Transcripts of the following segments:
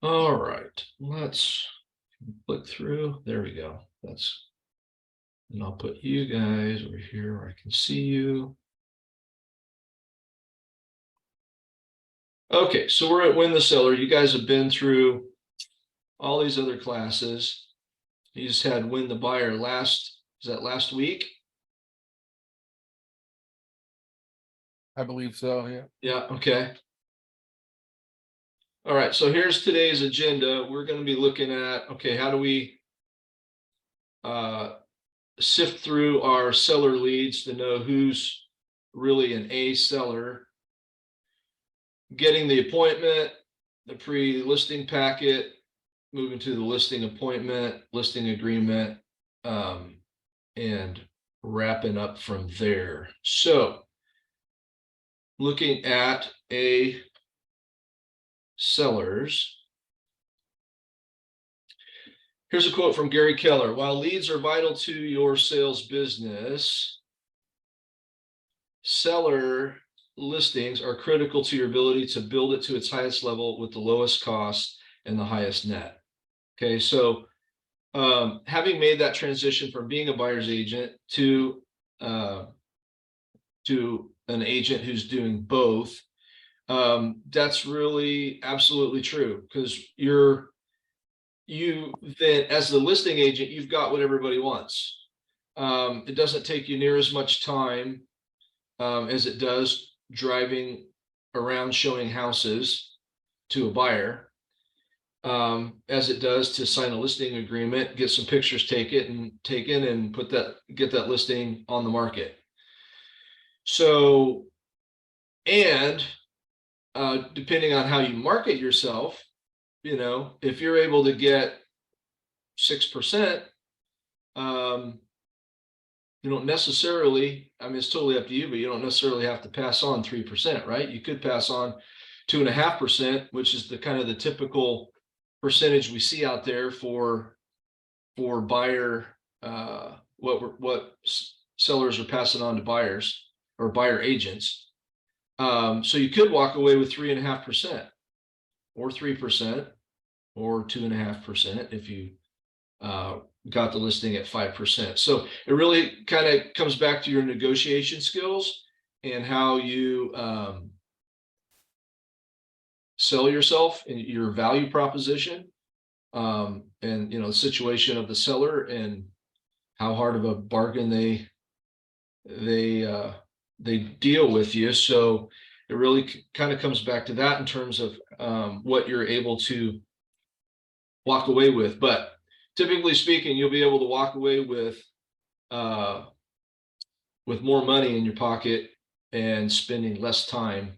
All right, let's click through. There we go. And I'll put you guys over here where I can see you. Okay, so we're at Win the Seller. You guys have been through all these other classes. You just had Win the Buyer last week? I believe so, yeah. Yeah, okay. All right, so here's today's agenda. We're going to be looking at, okay, how do we sift through our seller leads to know who's really an A seller, getting the appointment, the pre-listing packet, moving to the listing appointment, listing agreement, and wrapping up from there. So looking at A sellers. Here's a quote from Gary Keller. While leads are vital to your sales business, seller listings are critical to your ability to build it to its highest level with the lowest cost and the highest net. Okay, so having made that transition from being a buyer's agent to an agent who's doing both, that's really absolutely true, because you then, as the listing agent, you've got what everybody wants. It doesn't take you near as much time as it does driving around showing houses to a buyer, as it does to sign a listing agreement, get some pictures taken and get that listing on the market. So, and depending on how you market yourself, if you're able to get 6%, you don't necessarily, I mean, it's totally up to you, but you don't necessarily have to pass on 3%, right? You could pass on 2.5%, which is the kind of the typical percentage we see out there for buyer, what sellers are passing on to buyers or buyer agents. So you could walk away with 3.5% or 3% or 2.5% if you got the listing at 5%. So it really kind of comes back to your negotiation skills and how you sell yourself and your value proposition, and the situation of the seller and how hard of a bargain they deal with you. So it really kind of comes back to that in terms of what you're able to walk away with. But typically speaking, you'll be able to walk away with more money in your pocket and spending less time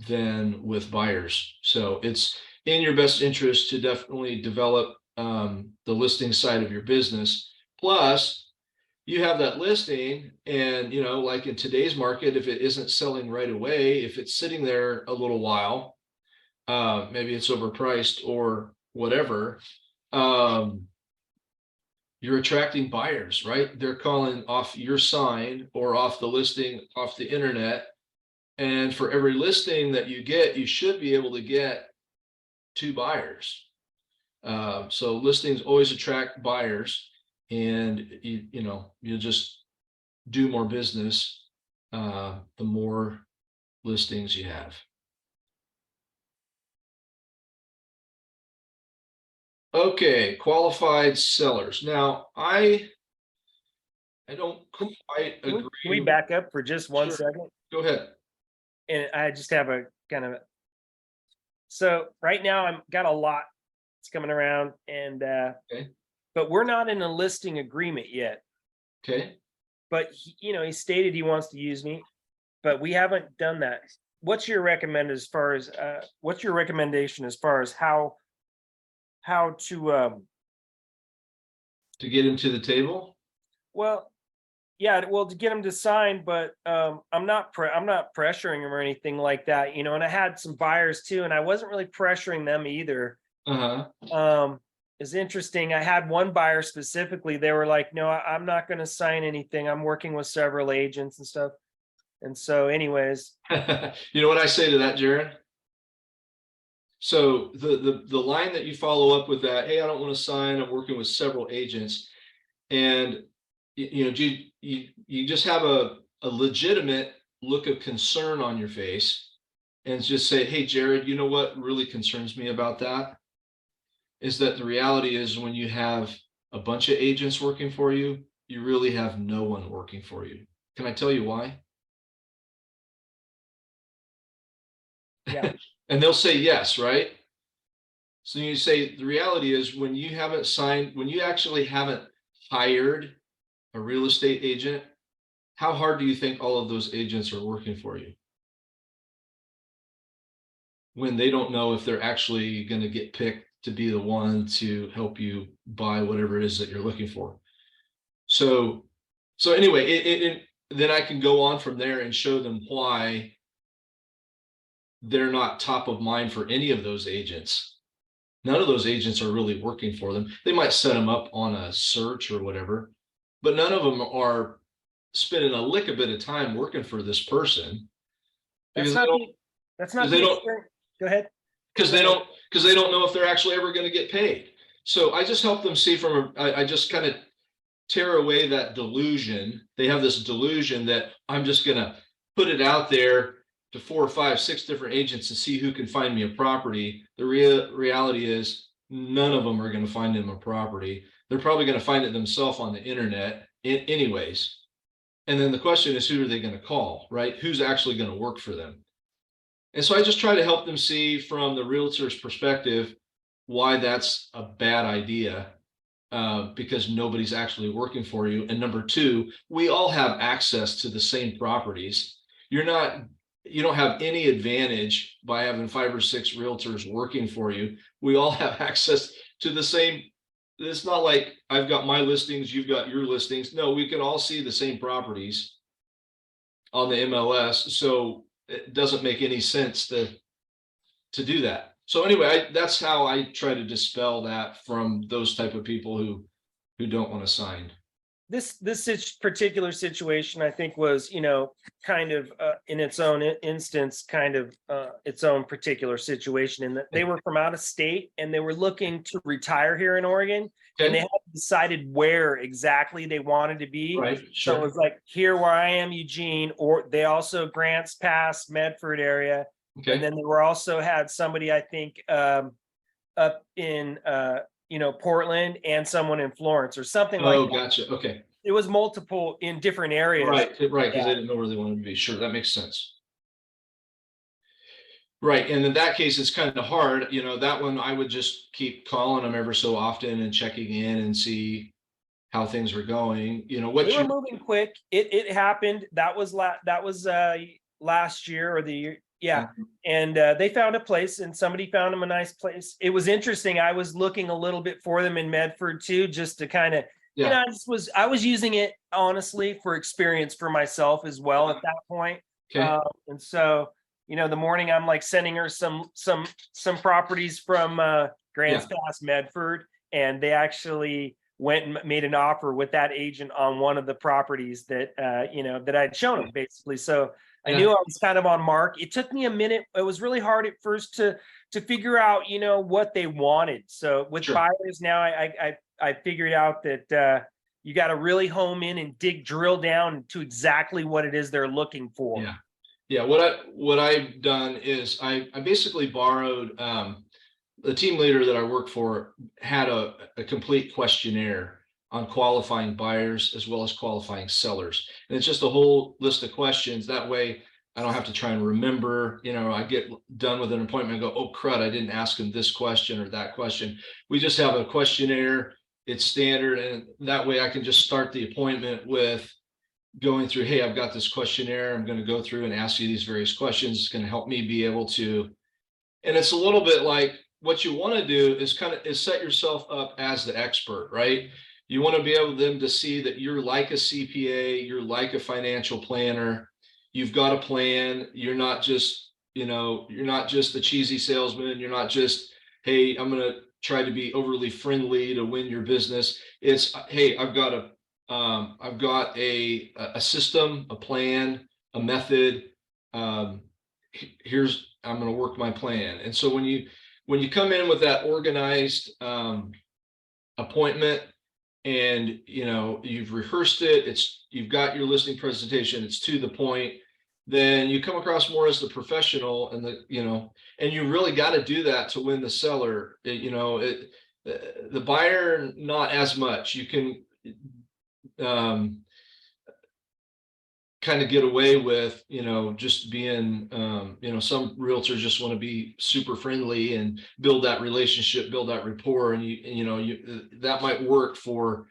than with buyers. So it's in your best interest to definitely develop the listing side of your business. Plus, you have that listing, and like in today's market, if it isn't selling right away, if it's sitting there a little while, maybe it's overpriced or whatever, you're attracting buyers, right? They're calling off your sign or off the listing, off the internet. And for every listing that you get, you should be able to get 2 buyers. So listings always attract buyers, and you'll just do more business the more listings you have. Okay, qualified sellers. Now, I don't quite agree. Can we back up for just one Sure. second? Go ahead. And I just have a kind of, so right now I'm got a lot that's coming around, and Okay. but we're not in a listing agreement yet. Okay. But he stated he wants to use me, but we haven't done that. What's your what's your recommendation as far as how to To get into the table? well, yeah, well, to get him to sign, but I'm not pressuring him or anything like that, and I had some buyers too, and I wasn't really pressuring them either. Uh-huh. It's interesting. I had one buyer specifically, they were like, no, I'm not going to sign anything. I'm working with several agents and stuff. And so anyways, You know what I say to that, Jared? So the line that you follow up with that, hey, I don't want to sign, I'm working with several agents. And you just have a legitimate look of concern on your face and just say, hey, Jared, you know what really concerns me about that is that the reality is when you have a bunch of agents working for you, you really have no one working for you. Can I tell you why? Yeah. And they'll say yes, right? So you say the reality is when you haven't signed, when you actually haven't hired a real estate agent, how hard do you think all of those agents are working for you? When they don't know if they're actually going to get picked to be the one to help you buy whatever it is that you're looking for. So anyway, then I can go on from there and show them why they're not top of mind for any of those agents. None of those agents are really working for them. They might set them up on a search or whatever, but none of them are spending a lick a bit of time working for this person That's because not they don't, the, that's not they the don't, experience. Go ahead. because they don't know if they're actually ever going to get paid. So I just help them see from I just kind of tear away that delusion. They have this delusion that I'm just going to put it out there to 4 or 5, 6 different agents and see who can find me a property. The reality is none of them are going to find them a property. They're probably going to find it themselves on the internet anyways. And then the question is, who are they going to call, right? Who's actually going to work for them? And so I just try to help them see from the realtor's perspective why that's a bad idea, because nobody's actually working for you. And number two, we all have access to the same properties. You don't have any advantage by having 5 or 6 realtors working for you. We all have access to the same. It's not like I've got my listings, you've got your listings. No, we can all see the same properties on the MLS. So it doesn't make any sense to do that. So anyway, that's how I try to dispel that from those type of people who don't want to sign. This particular situation, I think, was, kind of in its own instance, kind of its own particular situation, in that they were from out of state and they were looking to retire here in Oregon, and they hadn't decided where exactly they wanted to be. Right. So it Sure. was like, here where I am, Eugene, or they also Grants Pass, Medford area. And Okay. then they were also had somebody, I think, up in Portland, and someone in Florence or something like Oh, that. gotcha. Okay. It was multiple in different areas. Right. Right. Because Yeah. they didn't know where they wanted to be. Sure. That makes sense. Right. And in that case, it's kind of hard. That one I would just keep calling them ever so often and checking in and see how things are going. What They were you, moving quick. It happened. That was last year or the year. Yeah. And they found a place, and somebody found them a nice place. It was interesting. I was looking a little bit for them in Medford too, just to kind of, yeah. I was using it honestly for experience for myself as well at that point. Okay. And so, the morning I'm like sending her some properties from Grants Pass, Medford, and they actually went and made an offer with that agent on one of the properties that that I'd shown them, basically. So I knew I was kind of on mark. It took me a minute. It was really hard at first to figure out, what they wanted. So with buyers now, I figured out that you got to really home in and drill down to exactly what it is they're looking for. Yeah. Yeah. What I've done is I basically borrowed, the team leader that I work for had a complete questionnaire on qualifying buyers as well as qualifying sellers. And it's just a whole list of questions. That way I don't have to try and remember, I get done with an appointment and go, oh crud, I didn't ask him this question or that question. We just have a questionnaire. It's standard. And that way I can just start the appointment with going through, hey, I've got this questionnaire. I'm going to go through and ask you these various questions. It's going to help me be able to, and it's a little bit like, what you want to do is set yourself up as the expert, right? You want to be able them to see that you're like a CPA, you're like a financial planner, you've got a plan. You're not just, you're not just the cheesy salesman. You're not just, hey, I'm going to try to be overly friendly to win your business. It's, hey, I've got a system, a plan, a method. I'm going to work my plan. And so when when you come in with that organized appointment, and you've rehearsed it, you've got your listing presentation, it's to the point, then you come across more as the professional, and and you really got to do that to win the seller. The buyer, not as much. You can kind of get away with, just being, some realtors just want to be super friendly and build that relationship, build that rapport, and that might work for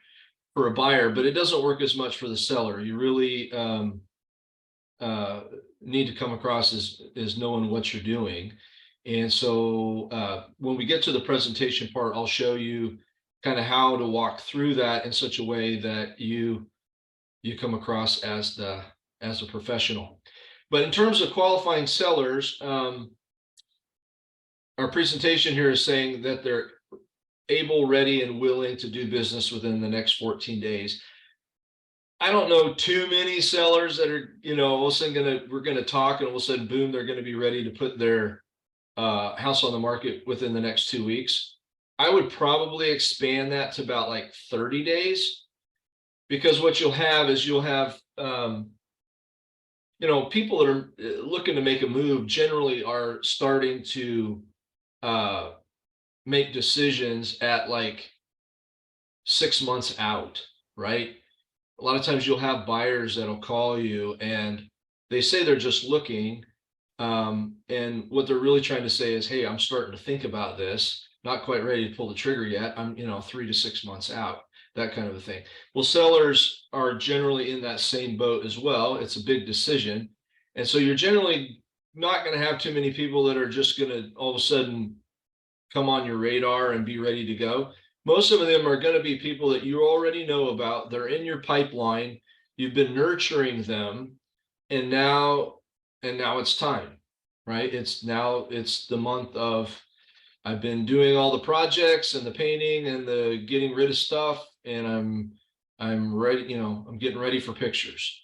a buyer, but it doesn't work as much for the seller. You really need to come across as knowing what you're doing. And so when we get to the presentation part, I'll show you kind of how to walk through that in such a way that you come across as a professional. But in terms of qualifying sellers, our presentation here is saying that they're able, ready, and willing to do business within the next 14 days. I don't know too many sellers that are, all of a sudden we're gonna talk, and all of a sudden, boom, they're gonna be ready to put their house on the market within the next 2 weeks. I would probably expand that to about like 30 days, because what you'll have is people that are looking to make a move generally are starting to make decisions at like 6 months out, right? A lot of times you'll have buyers that'll call you and they say they're just looking. And what they're really trying to say is, hey, I'm starting to think about this, not quite ready to pull the trigger yet. I'm, 3 to 6 months out, that kind of a thing. Well, sellers are generally in that same boat as well. It's a big decision. And so you're generally not going to have too many people that are just going to all of a sudden come on your radar and be ready to go. Most of them are going to be people that you already know about. They're in your pipeline. You've been nurturing them, and now it's time, right? It's the month of, I've been doing all the projects and the painting and the getting rid of stuff, and I'm ready, I'm getting ready for pictures.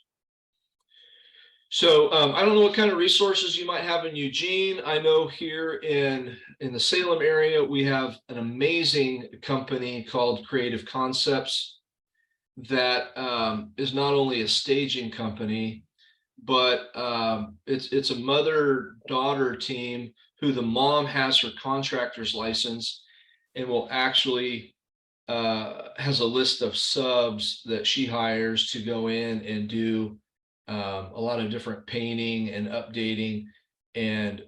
So I don't know what kind of resources you might have in Eugene. I know here in the Salem area, we have an amazing company called Creative Concepts that is not only a staging company, but it's a mother-daughter team who the mom has her contractor's license and will actually has a list of subs that she hires to go in and do a lot of different painting and updating and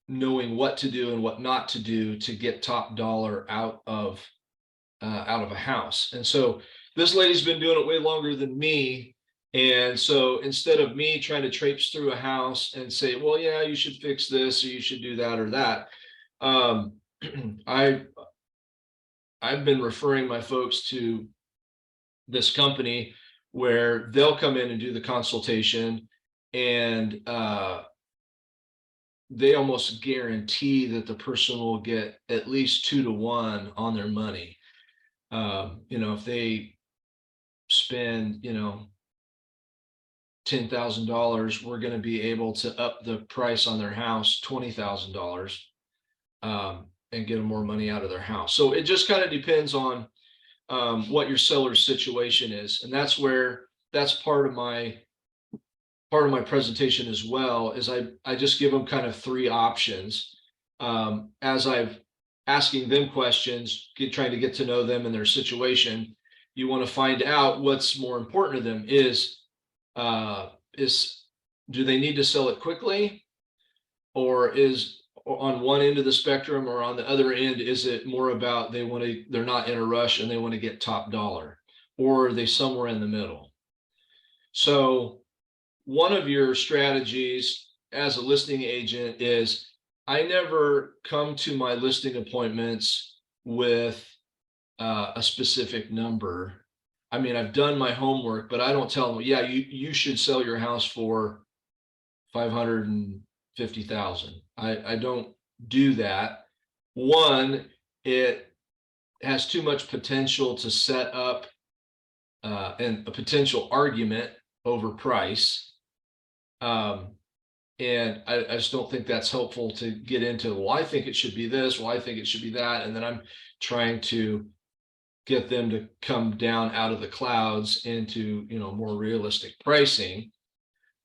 knowing what to do and what not to do to get top dollar out of a house. And so this lady's been doing it way longer than me. And so instead of me trying to traipse through a house and say, well, yeah, you should fix this or you should do that or that, I've been referring my folks to this company where they'll come in and do the consultation, and they almost guarantee that the person will get at least 2 to 1 on their money. If they spend, $10,000, we're going to be able to up the price on their house $20,000 and get them more money out of their house. So it just kind of depends on what your seller's situation is, and that's part of my presentation as well. Is I just give them kind of 3 options as I've asking them questions, trying to get to know them and their situation. You want to find out what's more important to them. Do they need to sell it quickly, or is on one end of the spectrum, or on the other end, is it more about they're not in a rush and they want to get top dollar, or are they somewhere in the middle? So one of your strategies as a listing agent is, I never come to my listing appointments with a specific number. I mean, I've done my homework, but I don't tell them, yeah, you should sell your house for $550,000. I don't do that. One, it has too much potential to set up and a potential argument over price. And I just don't think that's helpful to get into, well, I think it should be this, well, I think it should be that. And then I'm trying to get them to come down out of the clouds into, more realistic pricing.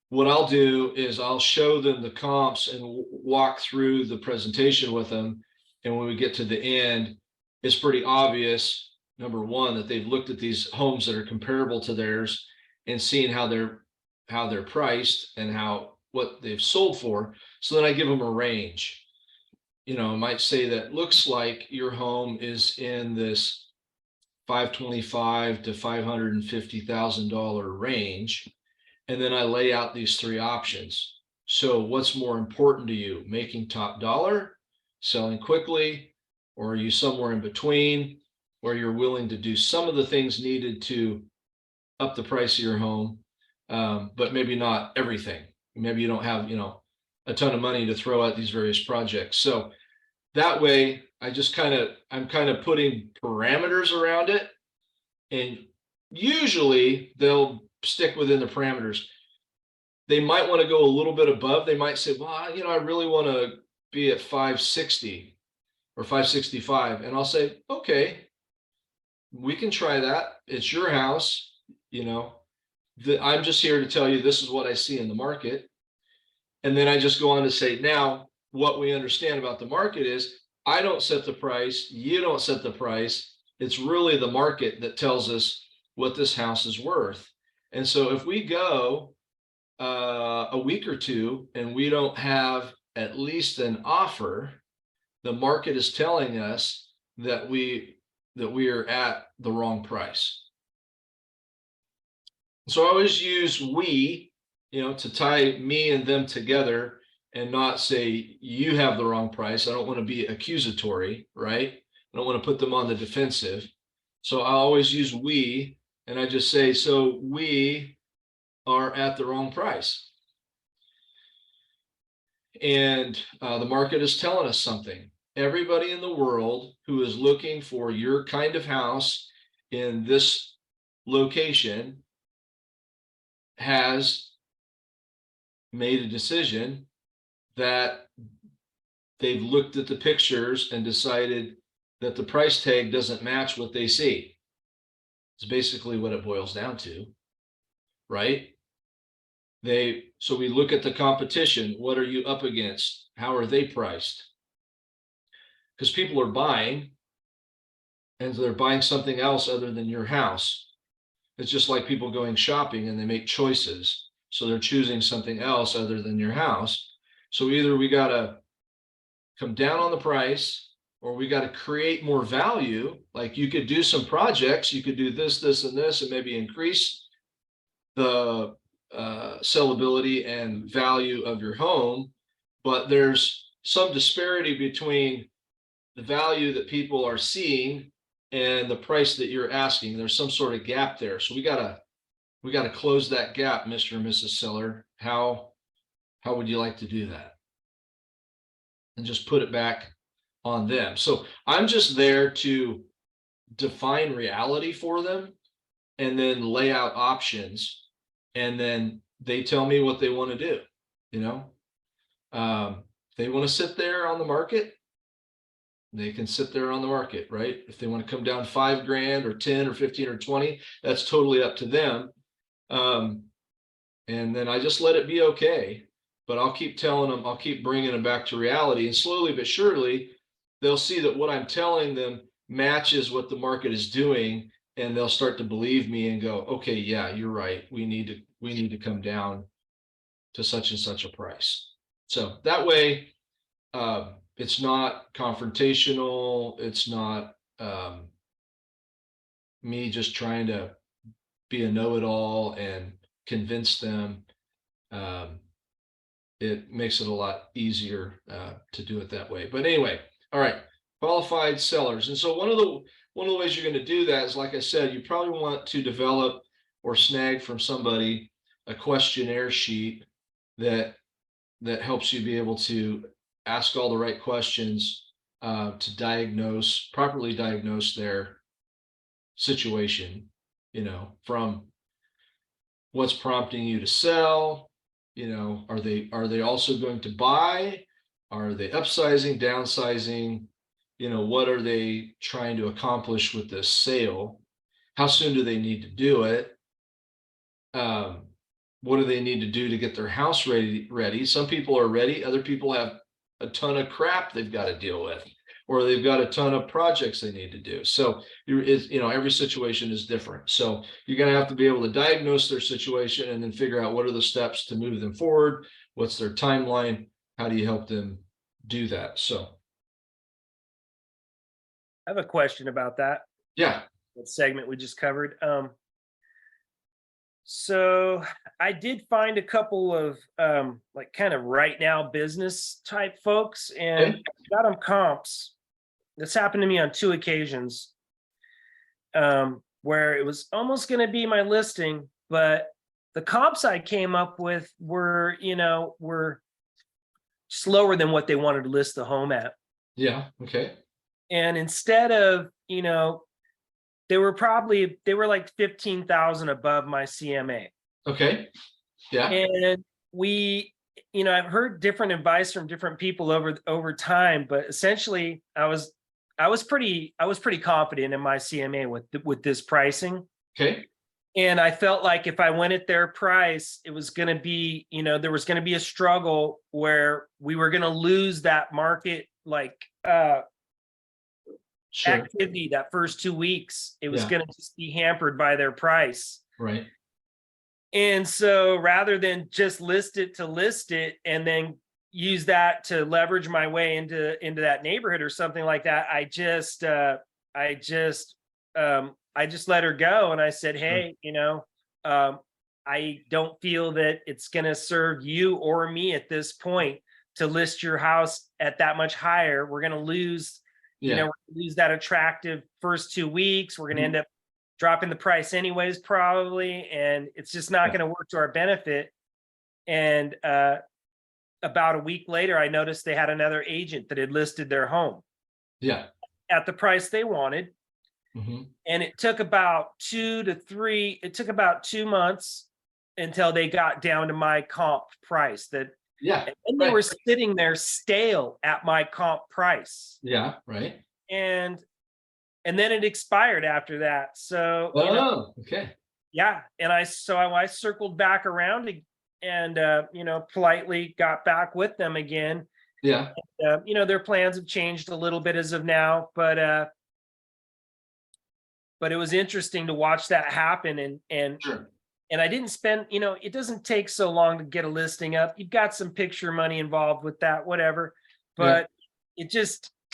What I'll do is I'll show them the comps and walk through the presentation with them. And when we get to the end, it's pretty obvious, number one, that they've looked at these homes that are comparable to theirs and seen how they're priced and what they've sold for. So then I give them a range. I might say that looks like your home is in this $525,000 to $550,000 range. And then I lay out these three options. So what's more important to you, making top dollar, selling quickly, or are you somewhere in between where you're willing to do some of the things needed to up the price of your home, but maybe not everything. Maybe you don't have, a ton of money to throw at these various projects. So that way I'm kind of putting parameters around it, and usually they'll stick within the parameters. They might want to go a little bit above. They might say, well, I really want to be at 560 or 565. And I'll say, okay, we can try that. It's your house. I'm just here to tell you, this is what I see in the market. And then I just go on to say, now what we understand about the market is I don't set the price. You don't set the price. It's really the market that tells us what this house is worth. And so if we go a week or two and we don't have at least an offer, the market is telling us that we are at the wrong price. So I always use we, to tie me and them together and not say you have the wrong price. I don't want to be accusatory, right? I don't want to put them on the defensive. So I always use we, and I just say, so we are at the wrong price. And the market is telling us something. Everybody in the world who is looking for your kind of house in this location has made a decision that they've looked at the pictures and decided that the price tag doesn't match what they see. It's basically what it boils down to, right? So we look at the competition. What are you up against? How are they priced? Because people are buying, and they're buying something else other than your house. It's just like people going shopping and they make choices. So they're choosing something else other than your house. So either we got to come down on the price, or we got to create more value. Like you could do some projects, you could do this, this, and this, and maybe increase the sellability and value of your home. But there's some disparity between the value that people are seeing and the price that you're asking. There's some sort of gap there. So we gotta close that gap, Mr. and Mrs. Seller. How would you like to do that? And just put it back on them. So I'm just there to define reality for them and then lay out options. And then they tell me what they want to do. They want to sit there on the market, they can sit there on the market, right? If they want to come down $5,000 or 10 or 15 or 20, that's totally up to them. And then I just let it be okay. But I'll keep telling them, I'll keep bringing them back to reality, and slowly but surely they'll see that what I'm telling them matches what the market is doing, and they'll start to believe me and go, okay, yeah, you're right. We need to come down to such and such a price. So that way, it's not confrontational. It's not me just trying to be a know-it-all and convince them. It makes it a lot easier to do it that way. But anyway, all right, qualified sellers. And so one of the ways you're going to do that is, like I said, you probably want to develop or snag from somebody a questionnaire sheet that helps you be able to ask all the right questions to properly diagnose their situation, from what's prompting you to sell, You know, are they also going to buy? Are they upsizing, downsizing? You know, what are they trying to accomplish with this sale? How soon do they need to do it? What do they need to do to get their house ready? Some people are ready, other people have a ton of crap they've got to deal with, or they've got a ton of projects they need to do. So every situation is different. So you're going to have to be able to diagnose their situation and then figure out what are the steps to move them forward. What's their timeline? How do you help them do that? So, I have a question about that yeah. segment we just covered. So I did find a couple of like kind of right now business type folks, and Okay. got them comps. This happened to me on 2 occasions, where it was almost going to be my listing, but the comps I came up with were, were slower than what they wanted to list the home at. Yeah. Okay. And instead of, they were like 15,000 above my CMA. Okay. Yeah. And I've heard different advice from different people over time, but essentially I was pretty confident in my CMA with this pricing. Okay. And I felt like if I went at their price, it was going to be, there was going to be a struggle where we were going to lose that market, Sure. activity that first 2 weeks. It was Yeah. going to just be hampered by their price. Right. And so rather than just list it and then use that to leverage my way into that neighborhood or something like that, I just let her go. And I said, hey, I don't feel that it's going to serve you or me at this point to list your house at that much higher. We're going to lose, Yeah. lose that attractive first 2 weeks. We're going to end up dropping the price anyways, probably. And it's just not going to work to our benefit. And about a week later, I noticed they had another agent that had listed their home Yeah. at the price they wanted. Mhm. And it took about 2 months until they got down to my comp price. Yeah. And they Right. were sitting there stale at my comp price. Yeah. Right. And then it expired after that. So, Oh, okay. yeah. And I circled back around and politely got back with them again. Yeah. Their plans have changed a little bit as of now, but it was interesting to watch that happen. Sure. And I didn't spend, it doesn't take so long to get a listing up. You've got some picture money involved with that, whatever. But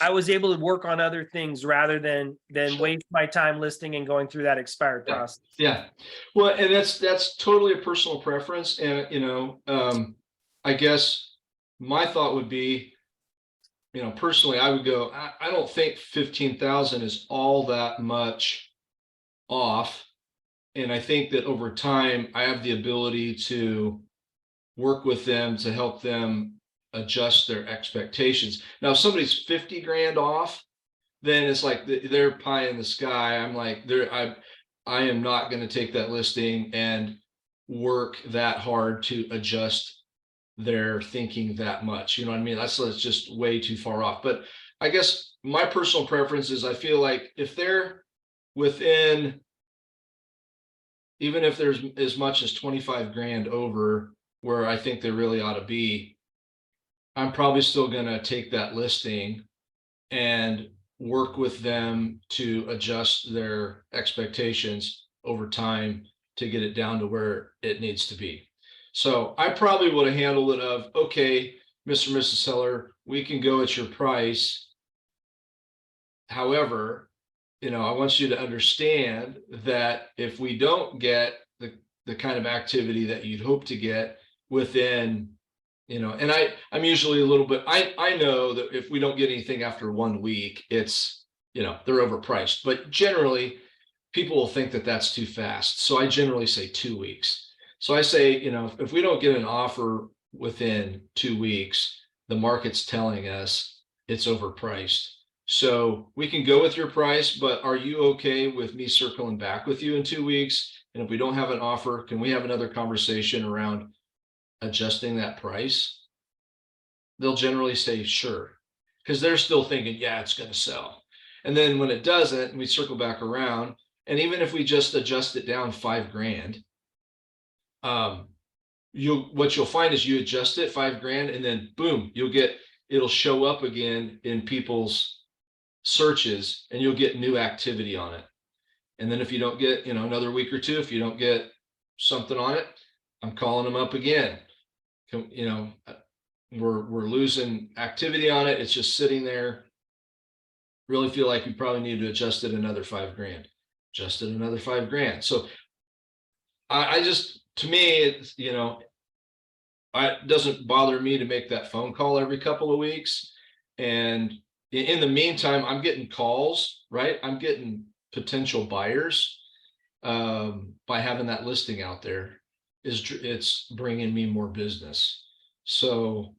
I was able to work on other things rather than Sure. waste my time listing and going through that expired Yeah. process. Yeah. Well, and that's totally a personal preference. And, I guess my thought would be, personally, I would go, I don't think 15,000 is all that much off. And I think that over time, I have the ability to work with them to help them adjust their expectations. Now, if somebody's 50 grand off, then it's like they're pie in the sky. I'm like, I am not going to take that listing and work that hard to adjust their thinking that much. You know what I mean? That's just way too far off. But I guess my personal preference is I feel like if they're within, even if there's as much as 25 grand over where I think they really ought to be, I'm probably still going to take that listing and work with them to adjust their expectations over time to get it down to where it needs to be. So I probably would have handled it of, okay, Mr. and Mrs. Seller, we can go at your price. However, I want you to understand that if we don't get the kind of activity that you'd hope to get within, and I'm usually a little bit, I know that if we don't get anything after 1 week, it's, they're overpriced, but generally people will think that that's too fast. So I generally say 2 weeks. So I say, if we don't get an offer within 2 weeks, the market's telling us it's overpriced. So we can go with your price, but are you okay with me circling back with you in 2 weeks? And if we don't have an offer, can we have another conversation around adjusting that price, they'll generally say sure, because they're still thinking, yeah, it's going to sell. And then when it doesn't, we circle back around, and even if we just adjust it down $5,000, what you'll find is you adjust it $5,000, and then boom, it'll show up again in people's searches, and you'll get new activity on it. And then if you don't get, another week or two, if you don't get something on it, I'm calling them up again. We're losing activity on it. It's just sitting there. Really feel like we probably need to adjust it another $5,000. Adjust it another $5,000. So I just, to me, it's, it doesn't bother me to make that phone call every couple of weeks. And in the meantime, I'm getting calls, right? I'm getting potential buyers by having that listing out there. It's bringing me more business. So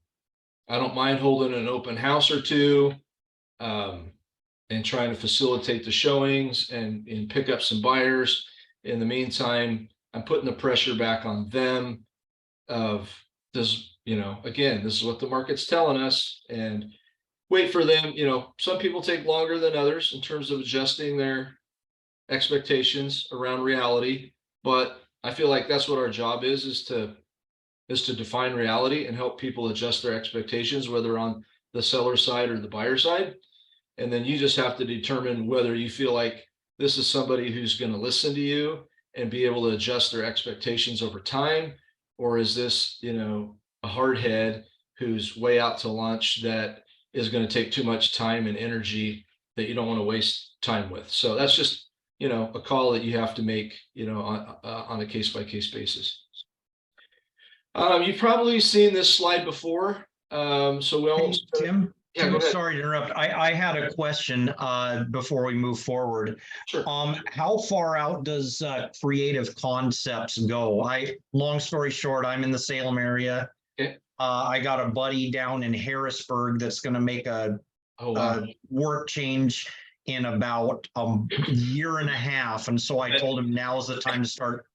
I don't mind holding an open house or two and trying to facilitate the showings and pick up some buyers. In the meantime, I'm putting the pressure back on them of this, again, this is what the market's telling us, and wait for them. Some people take longer than others in terms of adjusting their expectations around reality, but I feel like that's what our job is to define reality and help people adjust their expectations, whether on the seller side or the buyer side. And then you just have to determine whether you feel like this is somebody who's going to listen to you and be able to adjust their expectations over time, or is this, a hard head who's way out to lunch that is going to take too much time and energy that you don't want to waste time with. So that's just, a call that you have to make, on a case-by-case basis. You've probably seen this slide before. So we almost. Tim, Yeah, go ahead. sorry to interrupt. I had a question before we move forward. Sure. How far out does Creative Concepts go? Long story short, I'm in the Salem area. Okay. I got a buddy down in Harrisburg that's going to make a work change in about a year and a half. And so I told him now's the time to start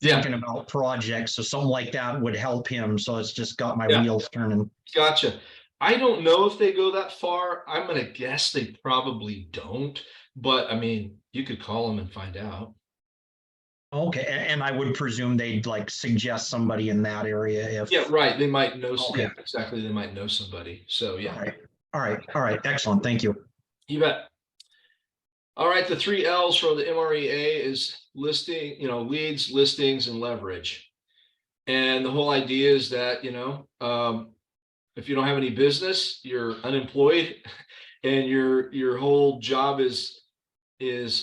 thinking about projects. So something like that would help him. So it's just got my wheels turning. Gotcha. I don't know if they go that far. I'm going to guess they probably don't, but I mean, you could call them and find out. Okay. And I would presume they'd suggest somebody in that area if. Yeah, right. They might know. Okay. Yeah, exactly. They might know somebody. So yeah. All right. Excellent. Thank you. You bet. All right. The 3 L's for the MREA is listing, leads, listings, and leverage. And the whole idea is that, if you don't have any business, you're unemployed, and your whole job is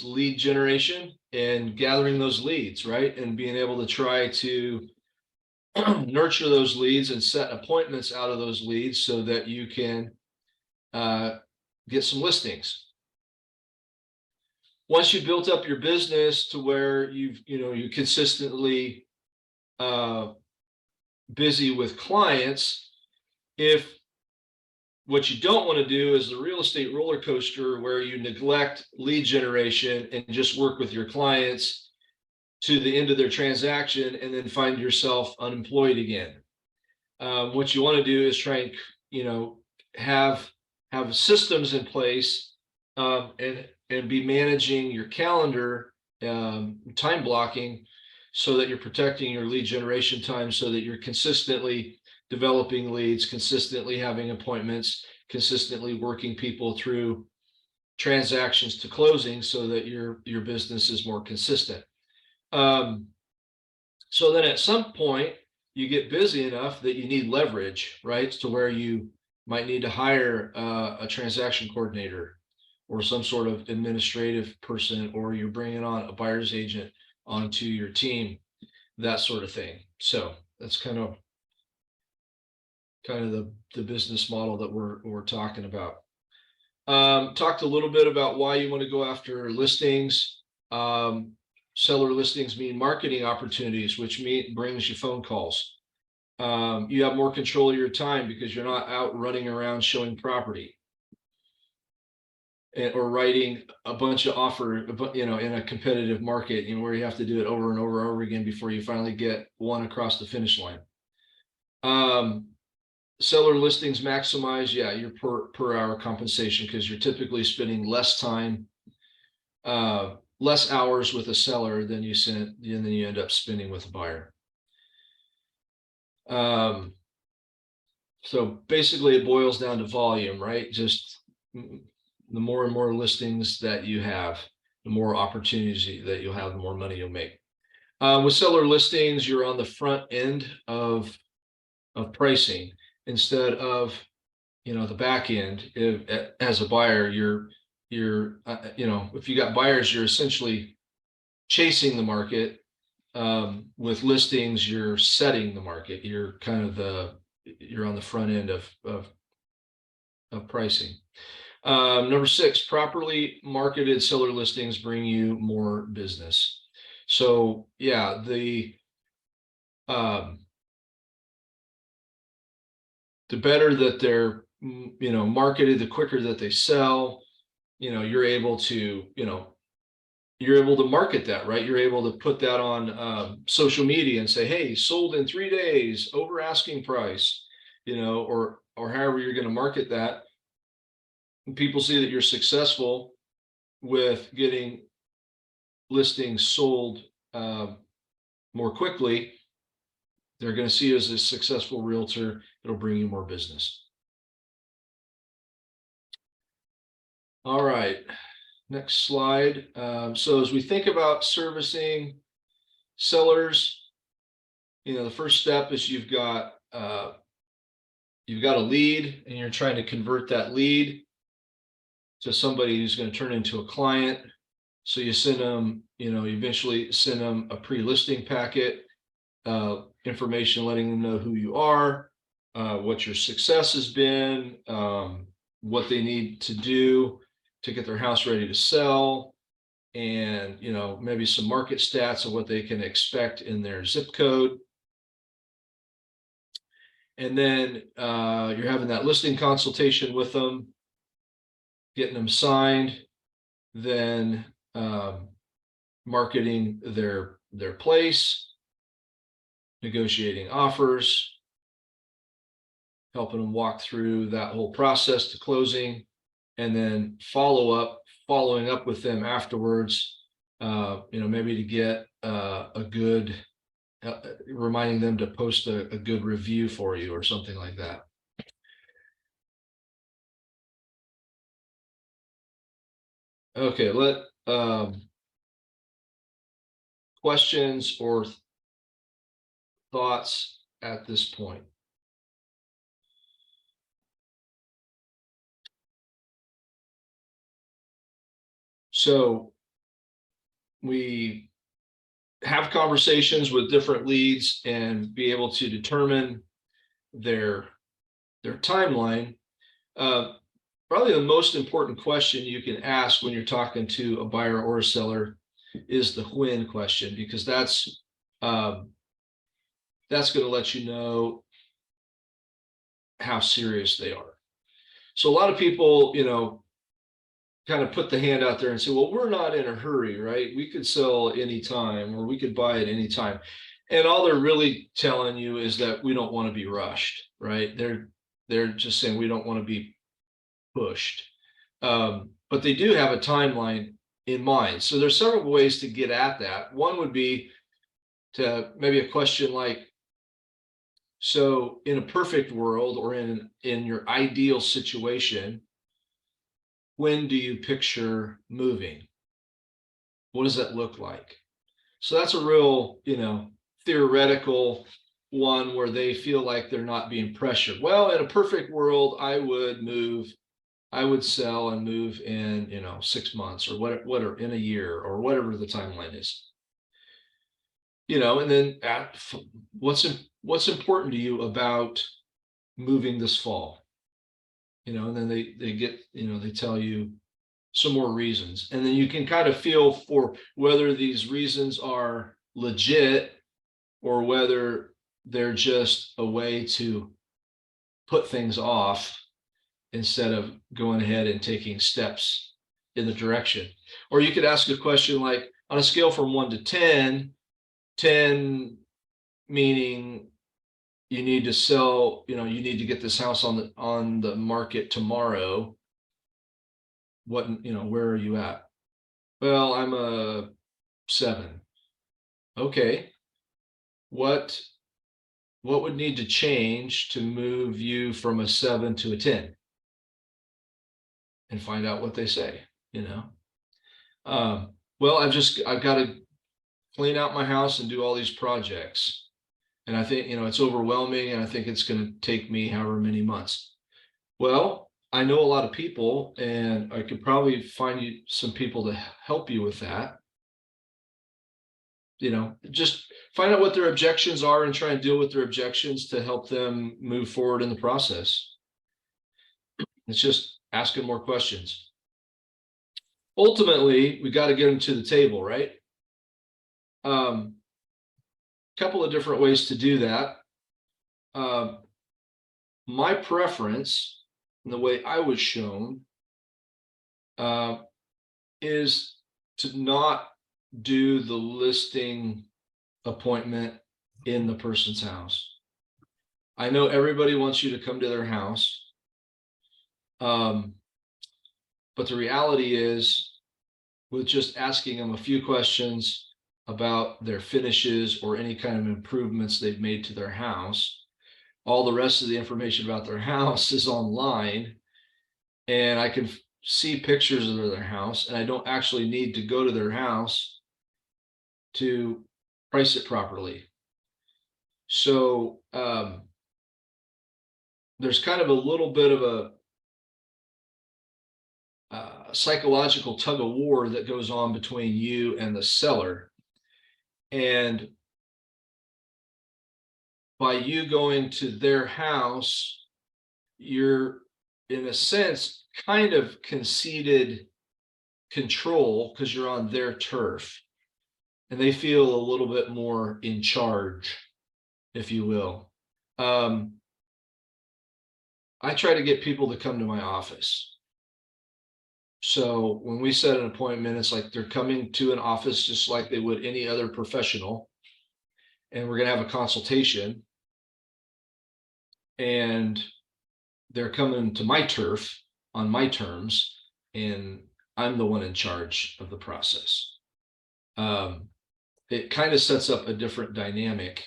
lead generation and gathering those leads, right? And being able to try to nurture those leads and set appointments out of those leads so that you can get some listings. Once you built up your business to where you're consistently busy with clients, if what you don't want to do is the real estate roller coaster where you neglect lead generation and just work with your clients to the end of their transaction and then find yourself unemployed again. What you want to do is try and have systems in place and be managing your calendar, time blocking, so that you're protecting your lead generation time, so that you're consistently developing leads, consistently having appointments, consistently working people through transactions to closing, so that your business is more consistent. So then at some point you get busy enough that you need leverage, right? To where you might need to hire a transaction coordinator or some sort of administrative person, or you're bringing on a buyer's agent onto your team, that sort of thing. So that's kind of the business model that we're talking about. Talked a little bit about why you want to go after listings. Seller listings mean marketing opportunities, which brings you phone calls. You have more control of your time because you're not out running around showing property or writing a bunch of offer, in a competitive market, where you have to do it over and over and over again before you finally get one across the finish line. Seller listings maximize, yeah, your per hour compensation, because you're typically spending less time, less hours with a seller than you end up spending with a buyer. So basically it boils down to volume, right? Just the more and more listings that you have, the more opportunities that you'll have, the more money you'll make. With seller listings, you're on the front end of pricing instead of, the back end. As a buyer, you're if you got buyers, you're essentially chasing the market. With listings, you're setting the market. You're kind of you're on the front end of pricing. Number 6, properly marketed seller listings bring you more business. So yeah, the better that they're marketed, the quicker that they sell. You're able to market that, right? You're able to put that on social media and say, hey, sold in 3 days, over asking price, or however you're going to market that. And people see that you're successful with getting listings sold more quickly. They're going to see you as a successful realtor. It'll bring you more business. All right, next slide. So as we think about servicing sellers, the first step is you've got a lead, and you're trying to convert that lead to somebody who's going to turn into a client. So you send them, eventually send them a pre-listing packet, information letting them know who you are, what your success has been, what they need to do to get their house ready to sell, and maybe some market stats of what they can expect in their zip code. And then you're having that listing consultation with them, getting them signed, then marketing their place, negotiating offers, helping them walk through that whole process to closing, and then following up with them afterwards, maybe to get a good, reminding them to post a good review for you or something like that. Okay, questions or thoughts at this point? So we have conversations with different leads and be able to determine their timeline. Probably the most important question you can ask when you're talking to a buyer or a seller is the when question, because that's going to let you know how serious they are. So a lot of people, kind of put the hand out there and say, well, we're not in a hurry, right? We could sell anytime, or we could buy at any time. And all they're really telling you is that we don't want to be rushed, right? They're just saying we don't want to be pushed. But they do have a timeline in mind. So there's several ways to get at that. One would be to maybe a question like, so in a perfect world, or in your ideal situation, when do you picture moving? What does that look like? So that's a real, theoretical one where they feel like they're not being pressured. Well, in a perfect world, I would sell and move in, 6 months, or whatever, in a year, or whatever the timeline is. And then what's important to you about moving this fall? And then they get, they tell you some more reasons, and then you can kind of feel for whether these reasons are legit or whether they're just a way to put things off instead of going ahead and taking steps in the direction. Or you could ask a question like, on a scale from 1 to 10, 10 meaning you need to sell, you need to get this house on the market tomorrow. What, where are you at? Well, I'm a 7. Okay. What would need to change to move you from a 7 to a 10? And find out what they say, well, I've got to clean out my house and do all these projects. And I think, it's overwhelming, and I think it's going to take me however many months. Well, I know a lot of people, and I could probably find you some people to help you with that. Just find out what their objections are and try and deal with their objections to help them move forward in the process. It's just asking more questions. Ultimately, we got to get them to the table, right? Couple of different ways to do that. My preference, and the way I was shown, is to not do the listing appointment in the person's house. I know everybody wants you to come to their house. But the reality is, with just asking them a few questions about their finishes or any kind of improvements they've made to their house, all the rest of the information about their house is online, and I can see pictures of their house, and I don't actually need to go to their house to price it properly. So there's kind of a little bit of a psychological tug of war that goes on between you and the seller. And by you going to their house, you're, in a sense, kind of conceded control because you're on their turf, and they feel a little bit more in charge, if you will. I try to get people to come to my office. So when we set an appointment, it's like they're coming to an office just like they would any other professional. And we're going to have a consultation. And they're coming to my turf on my terms. And I'm the one in charge of the process. It kind of sets up a different dynamic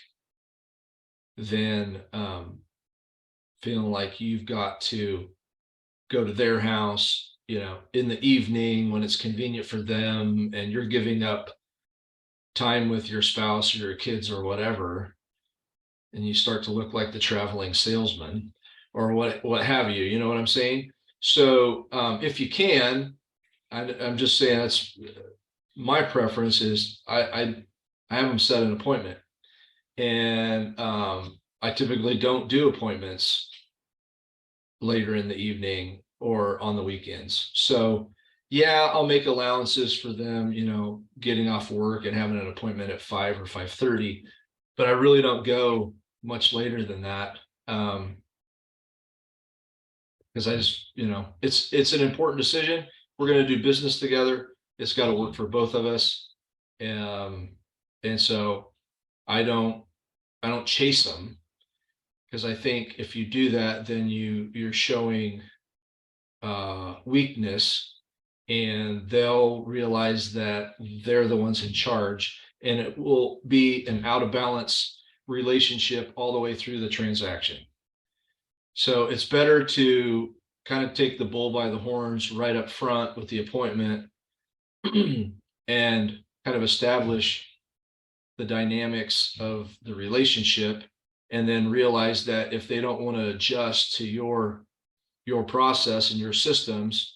than feeling like you've got to go to their house, in the evening when it's convenient for them, and you're giving up time with your spouse or your kids or whatever, and you start to look like the traveling salesman or what have you. You know what I'm saying? So if you can, I'm just saying, that's my preference, is I have them set an appointment, and I typically don't do appointments later in the evening or on the weekends. So yeah, I'll make allowances for them, getting off work and having an appointment at 5 or 5:30, but I really don't go much later than that. Because I just, it's an important decision. We're going to do business together. It's got to work for both of us. And so I don't chase them, because I think if you do that, then you're showing weakness, and they'll realize that they're the ones in charge, and it will be an out of balance relationship all the way through the transaction. So it's better to kind of take the bull by the horns right up front with the appointment and kind of establish the dynamics of the relationship, and then realize that if they don't want to adjust to your process and your systems,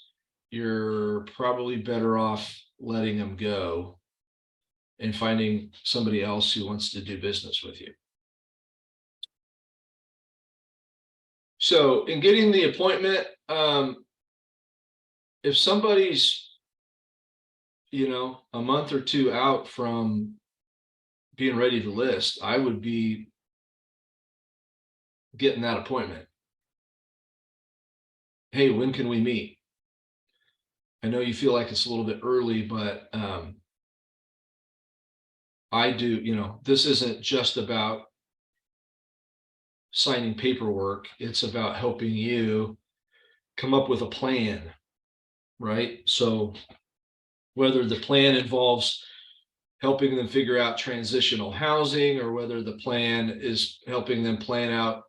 you're probably better off letting them go and finding somebody else who wants to do business with you. So in getting the appointment, if somebody's, a month or two out from being ready to list, I would be getting that appointment. Hey, when can we meet? I know you feel like it's a little bit early, but I do, this isn't just about signing paperwork. It's about helping you come up with a plan, right? So whether the plan involves helping them figure out transitional housing, or whether the plan is helping them plan out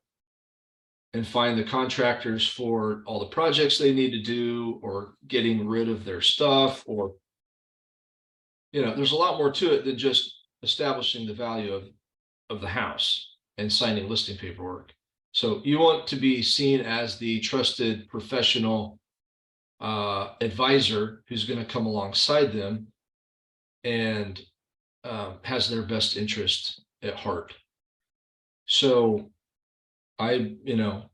and find the contractors for all the projects they need to do, or getting rid of their stuff, or, there's a lot more to it than just establishing the value of the house and signing listing paperwork. So you want to be seen as the trusted professional advisor who's going to come alongside them and has their best interest at heart. So I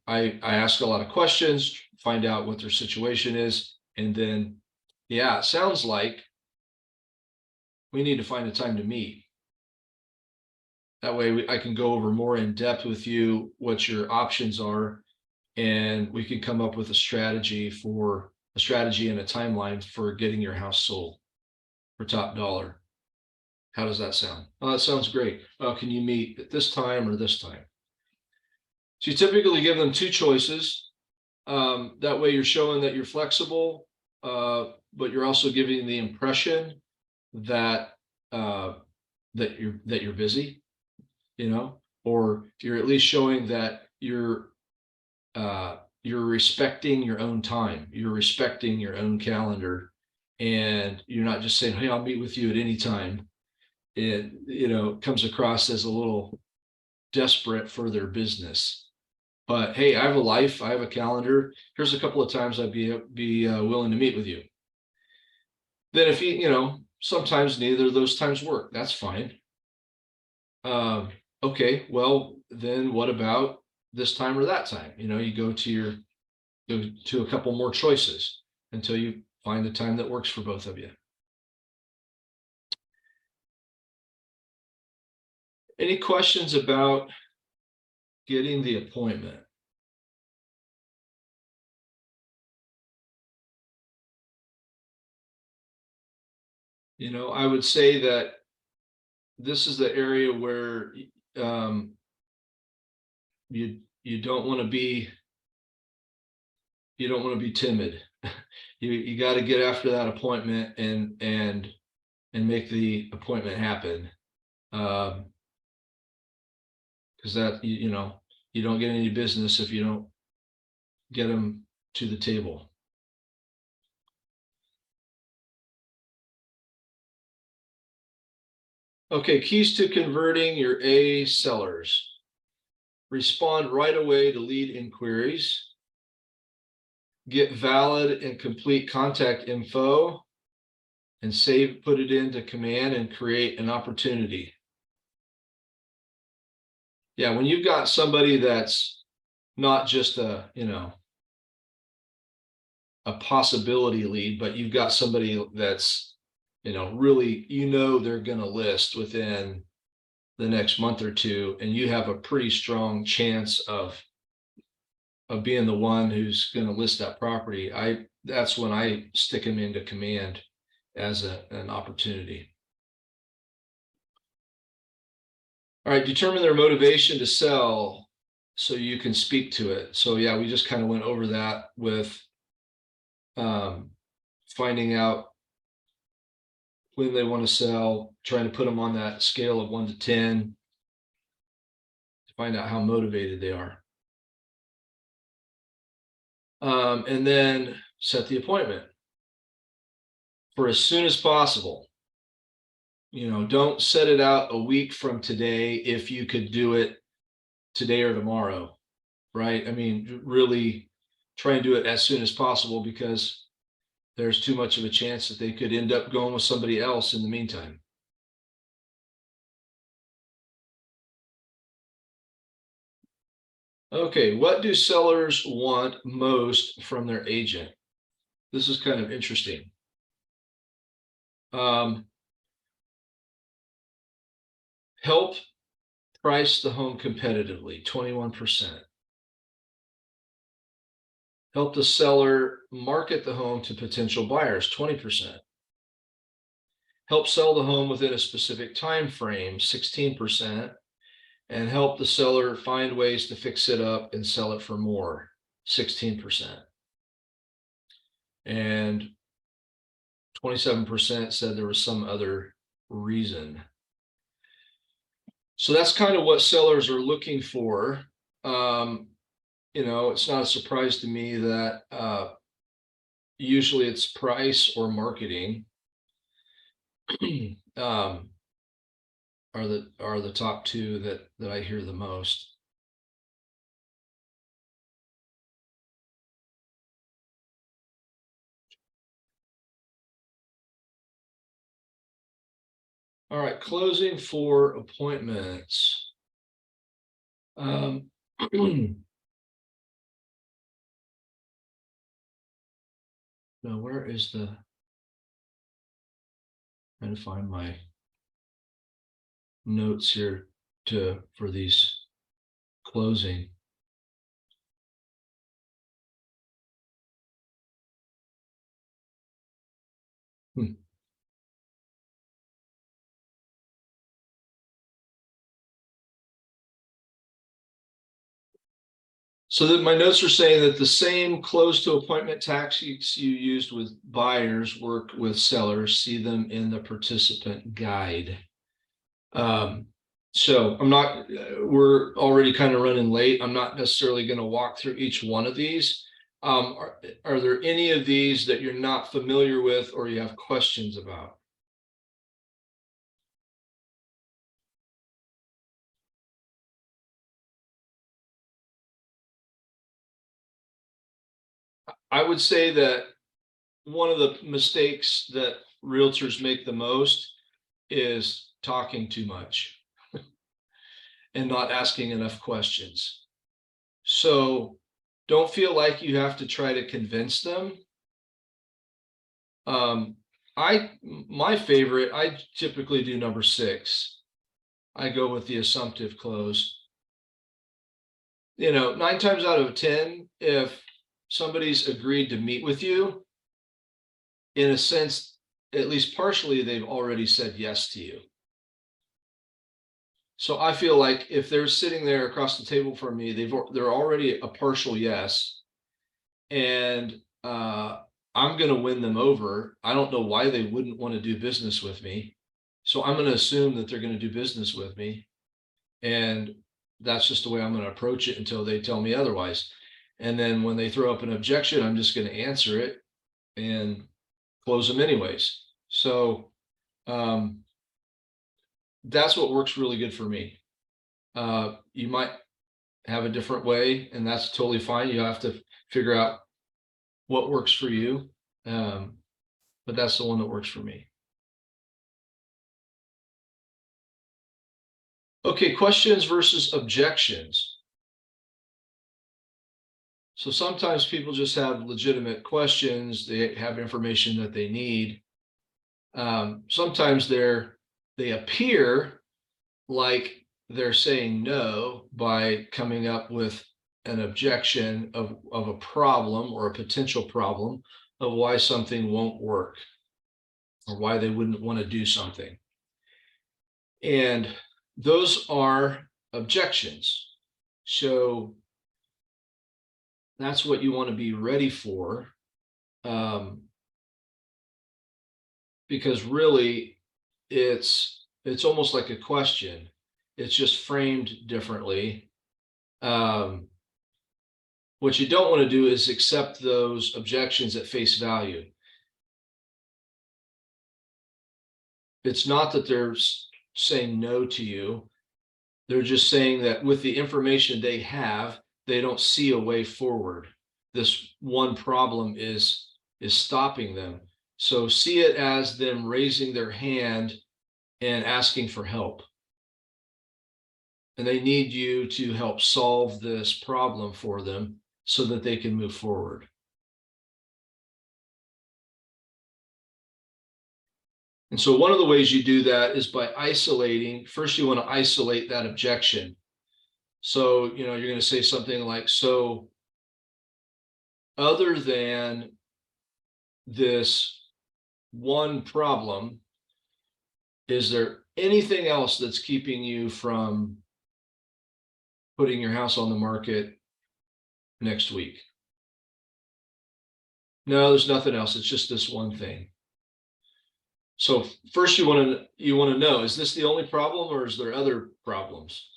ask a lot of questions, find out what their situation is, and then, yeah, it sounds like we need to find a time to meet. That way I can go over more in depth with you what your options are, and we can come up with a strategy and a timeline for getting your house sold for top dollar. How does that sound? Oh, that sounds great. Can you meet at this time or this time? So you typically give them two choices. That way you're showing that you're flexible, but you're also giving the impression that that you're busy, or you're at least showing that you're respecting your own time, you're respecting your own calendar, and you're not just saying, hey, I'll meet with you at any time. It comes across as a little desperate for their business. But hey, I have a life, I have a calendar. Here's a couple of times I'd be willing to meet with you. Then if sometimes neither of those times work, that's fine. Okay, well, then what about this time or that time? You go to a couple more choices until you find a time that works for both of you. Any questions about getting the appointment? I would say that this is the area where you don't want to be timid. You got to get after that appointment and make the appointment happen. Because that you don't get any business if you don't get them to the table. Okay, keys to converting your A sellers. Respond right away to lead inquiries. Get valid and complete contact info and put it into command and create an opportunity. Yeah, when you've got somebody that's not just a possibility lead, but you've got somebody that's, really, they're going to list within the next month or two, and you have a pretty strong chance of being the one who's going to list that property. That's when I stick them into command as an opportunity. All right, determine their motivation to sell so you can speak to it. So yeah, we just kind of went over that with finding out when they want to sell, trying to put them on that scale of 1 to 10 to find out how motivated they are. And then set the appointment for as soon as possible. Don't set it out a week from today if you could do it today or tomorrow, right? I mean, really try and do it as soon as possible, because there's too much of a chance that they could end up going with somebody else in the meantime. Okay, what do sellers want most from their agent? This is kind of interesting. Help price the home competitively, 21%. Help the seller market the home to potential buyers, 20%. Help sell the home within a specific time frame, 16%. and help the seller find ways to fix it up and sell it for more, 16%. And 27% said there was some other reason. So that's kind of what sellers are looking for. It's not a surprise to me that usually it's price or marketing are the top two that I hear the most. All right, closing for appointments. Now, where is trying to find my notes here for these closing. So that my notes are saying that the same close to appointment tactics you used with buyers work with sellers. See them in the participant guide. So we're already kind of running late. I'm not necessarily going to walk through each one of these. Are there any of these that you're not familiar with or you have questions about? I would say that one of the mistakes that realtors make the most is talking too much and not asking enough questions. So don't feel like you have to try to convince them. My favorite, I typically do number 6. I go with the assumptive close. 9 times out of 10, if somebody's agreed to meet with you, in a sense, at least partially, they've already said yes to you. So I feel like if they're sitting there across the table from me, they're already a partial yes, and I'm going to win them over. I don't know why they wouldn't want to do business with me. So I'm going to assume that they're going to do business with me. And that's just the way I'm going to approach it until they tell me otherwise. And then when they throw up an objection, I'm just going to answer it and close them anyways. So that's what works really good for me. You might have a different way, and that's totally fine. You have to figure out what works for you. But that's the one that works for me. Okay, questions versus objections. So sometimes people just have legitimate questions. They have information that they need. Sometimes they appear like they're saying no by coming up with an objection of a problem or a potential problem of why something won't work or why they wouldn't want to do something. And those are objections. So that's what you want to be ready for. Because really it's almost like a question. It's just framed differently. What you don't want to do is accept those objections at face value. It's not that they're saying no to you. They're just saying that with the information they have, they don't see a way forward. This one problem is stopping them. So see it as them raising their hand and asking for help. And they need you to help solve this problem for them so that they can move forward. And so one of the ways you do that is by isolating. First, you want to isolate that objection. So, you're going to say something like, so other than this one problem, is there anything else that's keeping you from putting your house on the market next week? No, there's nothing else. It's just this one thing. So first you want to know, is this the only problem, or is there other problems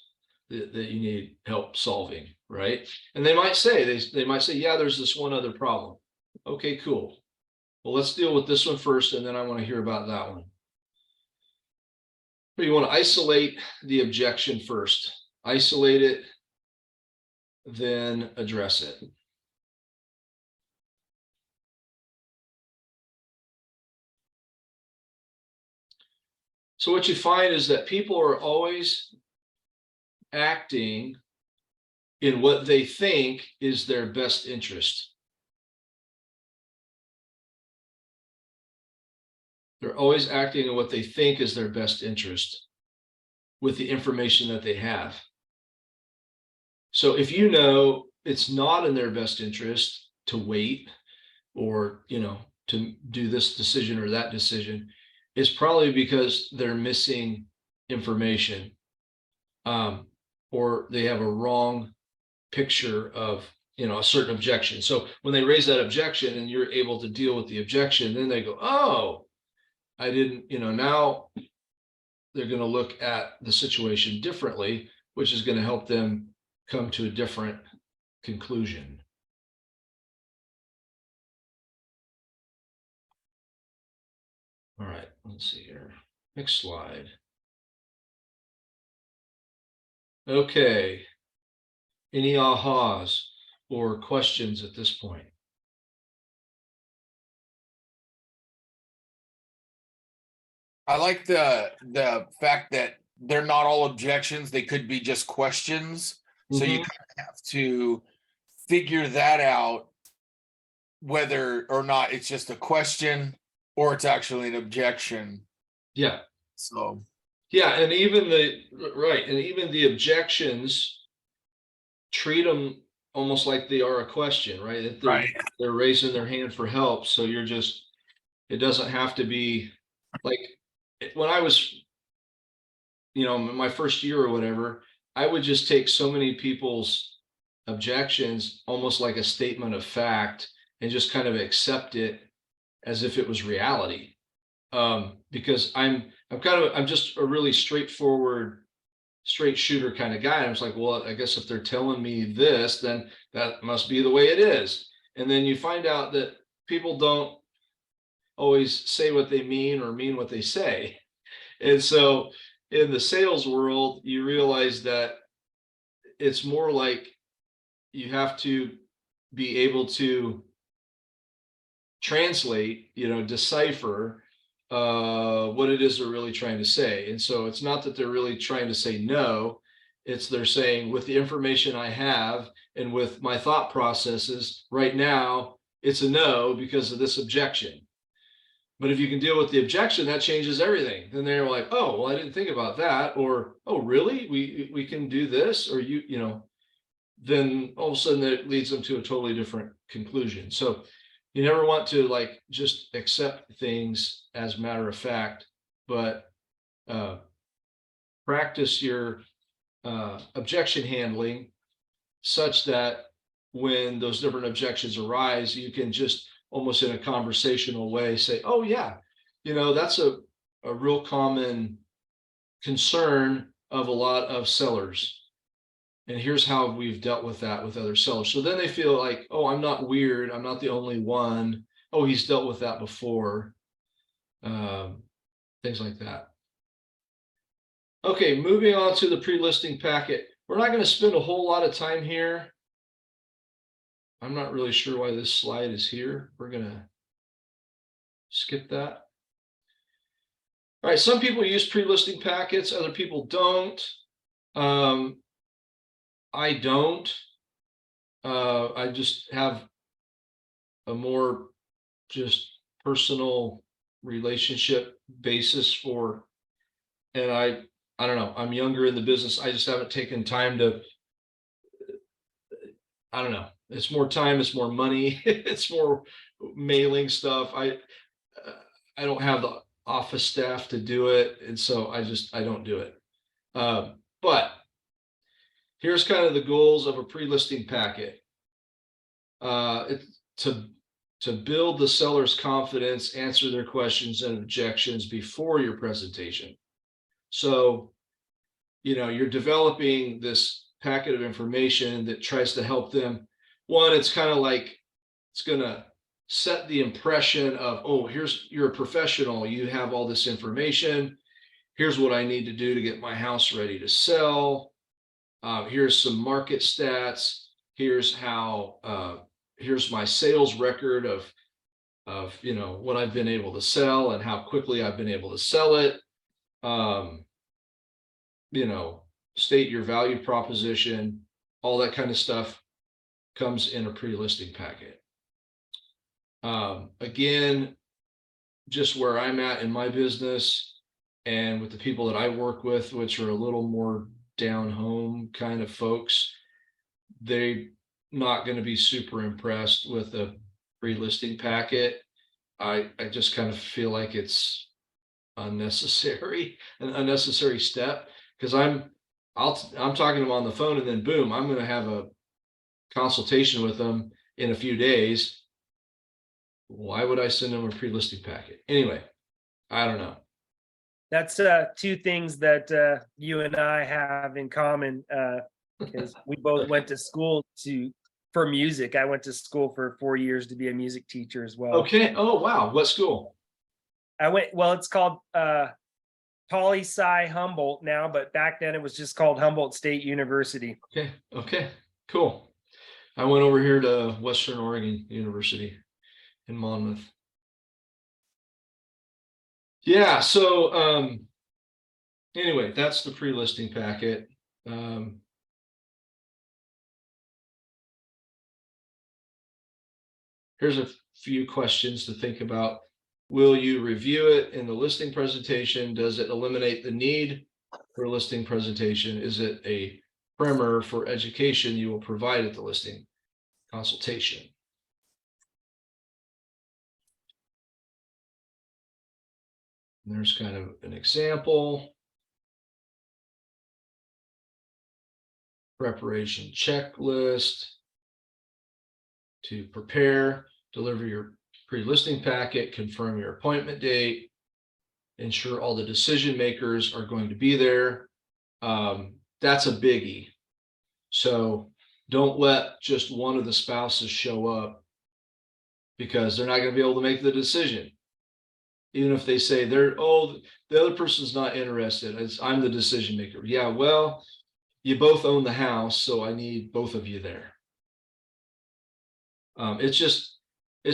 that you need help solving, right? And they might say, yeah, there's this one other problem. Okay, cool. Well, let's deal with this one first, and then I want to hear about that one. But you want to isolate the objection first. Isolate it, then address it. So what you find is that people are always acting in what they think is their best interest. They're always acting in what they think is their best interest with the information that they have. So if you know it's not in their best interest to wait, or, to do this decision or that decision, it's probably because they're missing information, or they have a wrong picture of, a certain objection. So when they raise that objection and you're able to deal with the objection, then they go, oh, I didn't, now they're going to look at the situation differently, which is going to help them come to a different conclusion. All right, let's see here. Next slide. Okay. Any ahas or questions at this point? I like the fact that they're not all objections. They could be just questions. So you kind of have to figure that out, whether or not it's just a question or it's actually an objection. Yeah. So yeah, and even the objections, treat them almost like they are a question, right? That they're raising their hand for help. So it doesn't have to be like when I was, my first year or whatever, I would just take so many people's objections almost like a statement of fact and just kind of accept it as if it was reality. Because I'm just a really straightforward, straight shooter kind of guy. I was like, well, I guess if they're telling me this, then that must be the way it is. And then you find out that people don't always say what they mean or mean what they say. And so in the sales world, you realize that it's more like you have to be able to translate, decipher what it is they're really trying to say. And so it's not that they're really trying to say no, it's they're saying, with the information I have and with my thought processes right now, it's a no because of this objection. But if you can deal with the objection, that changes everything. Then they're like, oh, well, I didn't think about that. Or, oh, really? We can do this? Or then all of a sudden it leads them to a totally different conclusion. So you never want to just accept things as matter of fact, but practice your objection handling such that when those different objections arise, you can just almost in a conversational way say, oh yeah, that's a real common concern of a lot of sellers. And here's how we've dealt with that with other sellers. So then they feel like, oh, I'm not weird. I'm not the only one. Oh, he's dealt with that before. Things like that. Okay, moving on to the pre-listing packet. We're not going to spend a whole lot of time here. I'm not really sure why this slide is here. We're going to skip that. All right, some people use pre-listing packets, other people don't. I don't. I just have a more just personal relationship basis for, and I don't know, I'm younger in the business. I just haven't taken time to, I don't know. It's more time, it's more money, it's more mailing stuff. I don't have the office staff to do it. And so I don't do it. But here's kind of the goals of a pre-listing packet. To build the seller's confidence, answer their questions and objections before your presentation. So, you're developing this packet of information that tries to help them. One, it's kind of like, it's going to set the impression of, oh, you're a professional. You have all this information. Here's what I need to do to get my house ready to sell. Here's some market stats. Here's how, here's my sales record of what I've been able to sell and how quickly I've been able to sell it. State your value proposition, all that kind of stuff comes in a pre-listing packet. Again, just where I'm at in my business and with the people that I work with, which are a little more down home kind of folks, they're not going to be super impressed with a pre-listing packet. I just kind of feel like it's an unnecessary step, because I'm talking to them on the phone, and then boom, I'm going to have a consultation with them in a few days. Why would I send them a pre-listing packet? Anyway, I don't know. That's two things that you and I have in common, because we both went to school for music. I went to school for 4 years to be a music teacher as well. Okay. Oh, wow. What school? It's called Poli Sci Humboldt now, but back then it was just called Humboldt State University. Okay. Cool. I went over here to Western Oregon University in Monmouth. Yeah. So anyway, that's the pre-listing packet. Here's a few questions to think about. Will you review it in the listing presentation? Does it eliminate the need for a listing presentation? Is it a primer for education you will provide at the listing consultation? And there's kind of an example. Preparation checklist. To prepare, deliver your pre-listing packet, confirm your appointment date, ensure all the decision makers are going to be there. That's a biggie. So don't let just one of the spouses show up, because they're not going to be able to make the decision. Even if they say the other person's not interested, I'm the decision maker. Yeah, well, you both own the house, so I need both of you there. It's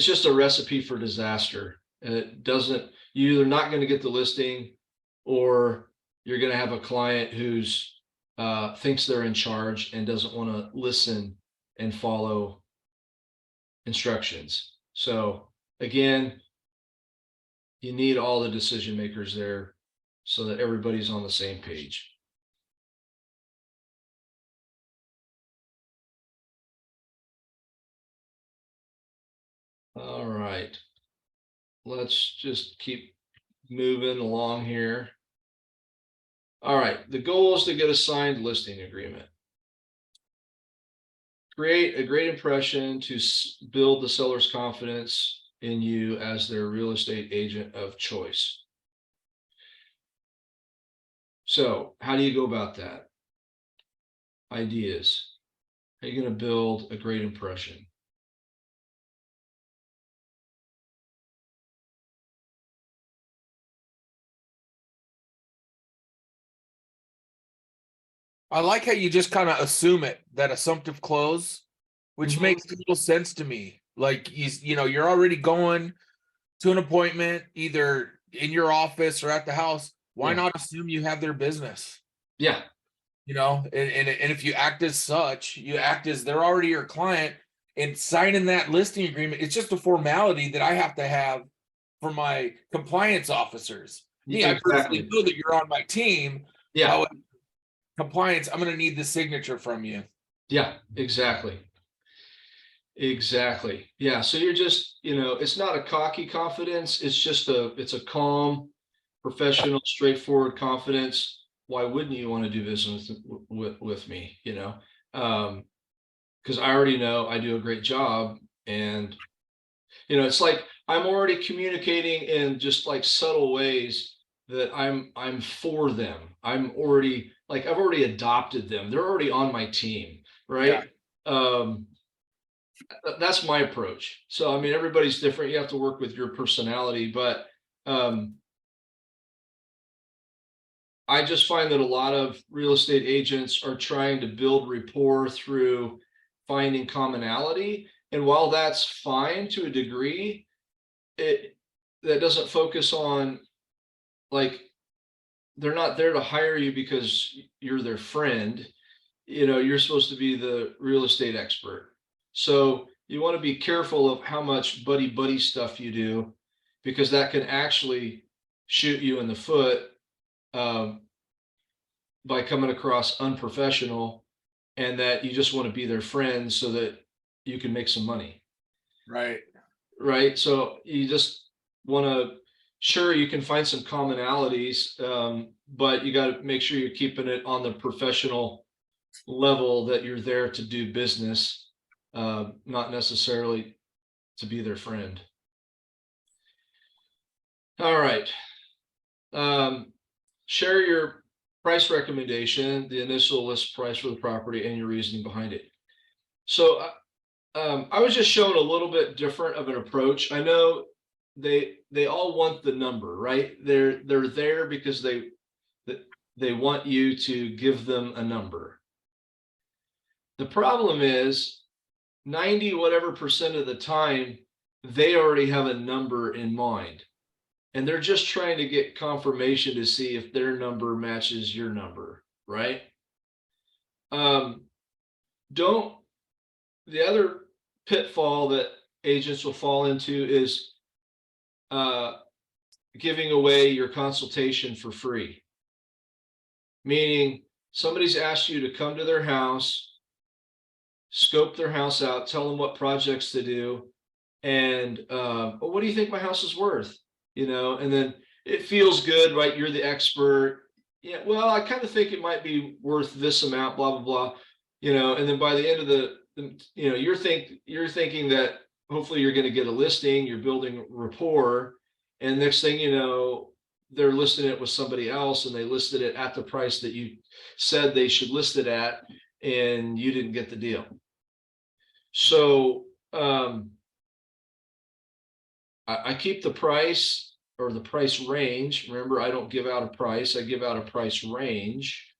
just a recipe for disaster. And you're either not going to get the listing, or you're going to have a client who's thinks they're in charge and doesn't want to listen and follow instructions. So again, you need all the decision makers there so that everybody's on the same page. All right, let's just keep moving along here. All right, the goal is to get a signed listing agreement. Create a great impression to build the seller's confidence in you as their real estate agent of choice. So how do you go about that? Ideas. How are you going to build a great impression? I like how you just kind of assume it, that assumptive close, which makes total sense to me. Like you're already going to an appointment either in your office or at the house. Why not assume you have their business? Yeah. And if you act as such, you act as they're already your client, and signing that listing agreement, it's just a formality that I have to have for my compliance officers. Yeah, I personally know that you're on my team. Yeah. Compliance, I'm going to need the signature from you. Yeah, exactly. Yeah. So you're just, it's not a cocky confidence. It's just it's a calm, professional, straightforward confidence why wouldn't you want to do business with me, you know? Because I already know I do a great job, and you know, it's like I'm already communicating in just like subtle ways that I'm for them. I'm already like I've already adopted them. They're already on my team, right? Um, that's my approach. So I mean, everybody's different. You have to work with your personality, but um, I just find that a lot of real estate agents are trying to build rapport through finding commonality. And while that's fine to a degree, it that doesn't focus on, like, they're not there to hire you because you're their friend. You know, you're supposed to be the real estate expert. So you want to be careful of how much buddy buddy stuff you do, because that can actually shoot you in the foot um, by coming across unprofessional, and that you just want to be their friend so that you can make some money. Right. Right. So you just want to, sure, you can find some commonalities, but you got to make sure you're keeping it on the professional level, that you're there to do business, not necessarily to be their friend. All right. Share your price recommendation, the initial list price for the property, and your reasoning behind it. So I was just showing a little bit different of an approach. I know they all want the number, right? They're there because they want you to give them a number. The problem is 90 whatever percent of the time, they already have a number in mind, and they're just trying to get confirmation to see if their number matches your number, right? Don't The other pitfall that agents will fall into is giving away your consultation for free. Meaning somebody's asked you to come to their house, scope their house out, tell them what projects to do, and well, what do you think my house is worth? You know, and then it feels good, right? You're the expert. Yeah, well, I kind of think it might be worth this amount, blah, blah, blah. You know, and then by the end of you know, you're thinking that hopefully you're going to get a listing, you're building rapport, and next thing you know, they're listing it with somebody else, and they listed it at the price that you said they should list it at, and you didn't get the deal. So I keep the price, or the price range. Remember, I don't give out a price, I give out a price range.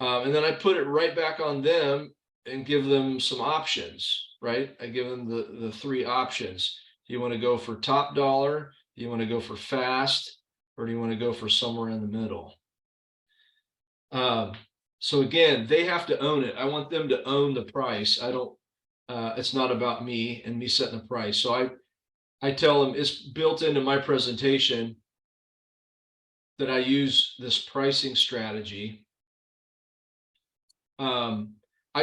And then I put it right back on them and give them some options, right? I give them the three options. Do you want to go for top dollar? Do you want to go for fast? Or do you want to go for somewhere in the middle? So again, they have to own it. I want them to own the price. I don't, it's not about me and me setting the price. So I tell them it's built into my presentation that I use this pricing strategy. I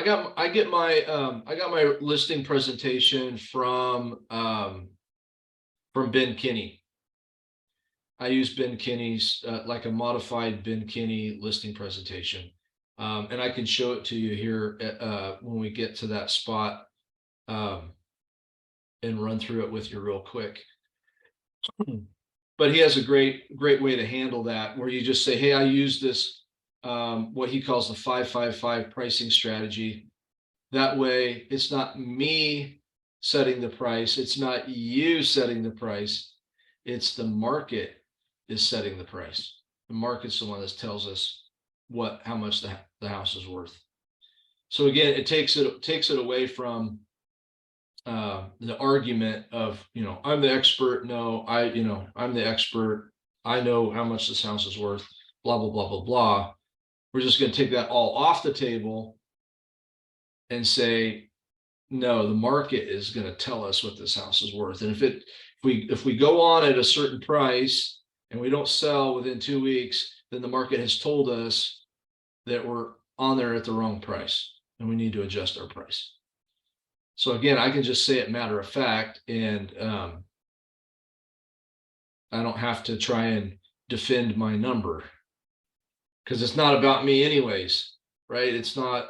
got my listing presentation from Ben Kinney. I use Ben Kinney's like a modified Ben Kinney listing presentation, and I can show it to you here when we get to that spot, and run through it with you real quick. But he has a great way to handle that, where you just say, hey, I use this what he calls the 5-5-5 pricing strategy. That way it's not me setting the price, it's not you setting the price, it's the market is setting the price. The market's the one that tells us how much the house is worth. So again, it takes it away from the argument of, you know, I'm the expert. No, I'm the expert. I know how much this house is worth, blah, blah, blah, blah, blah. We're just going to take that all off the table and say, no, the market is going to tell us what this house is worth. And if we go on at a certain price and we don't sell within 2 weeks, then the market has told us that we're on there at the wrong price and we need to adjust our price. So again, I can just say it matter of fact, and I don't have to try and defend my number. Because it's not about me anyways, right? It's not,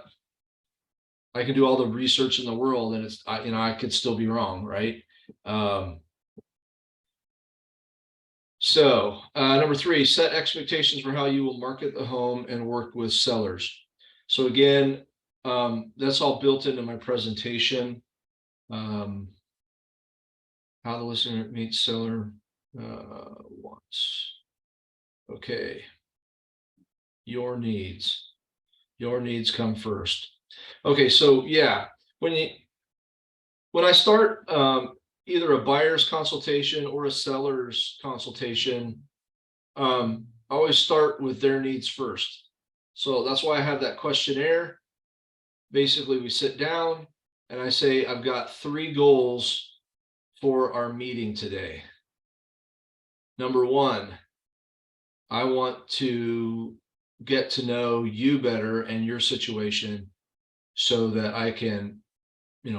I can do all the research in the world and it's, I could still be wrong, right? So number 3, set expectations for how you will market the home and work with sellers. So again, that's all built into my presentation. How the listener meets seller wants. Okay. Your needs come first. Okay, so yeah, when I start either a buyer's consultation or a seller's consultation, I always start with their needs first. So that's why I have that questionnaire. Basically, we sit down and I say, I've got 3 goals for our meeting today. Number 1, I want to get to know you better and your situation so that I can,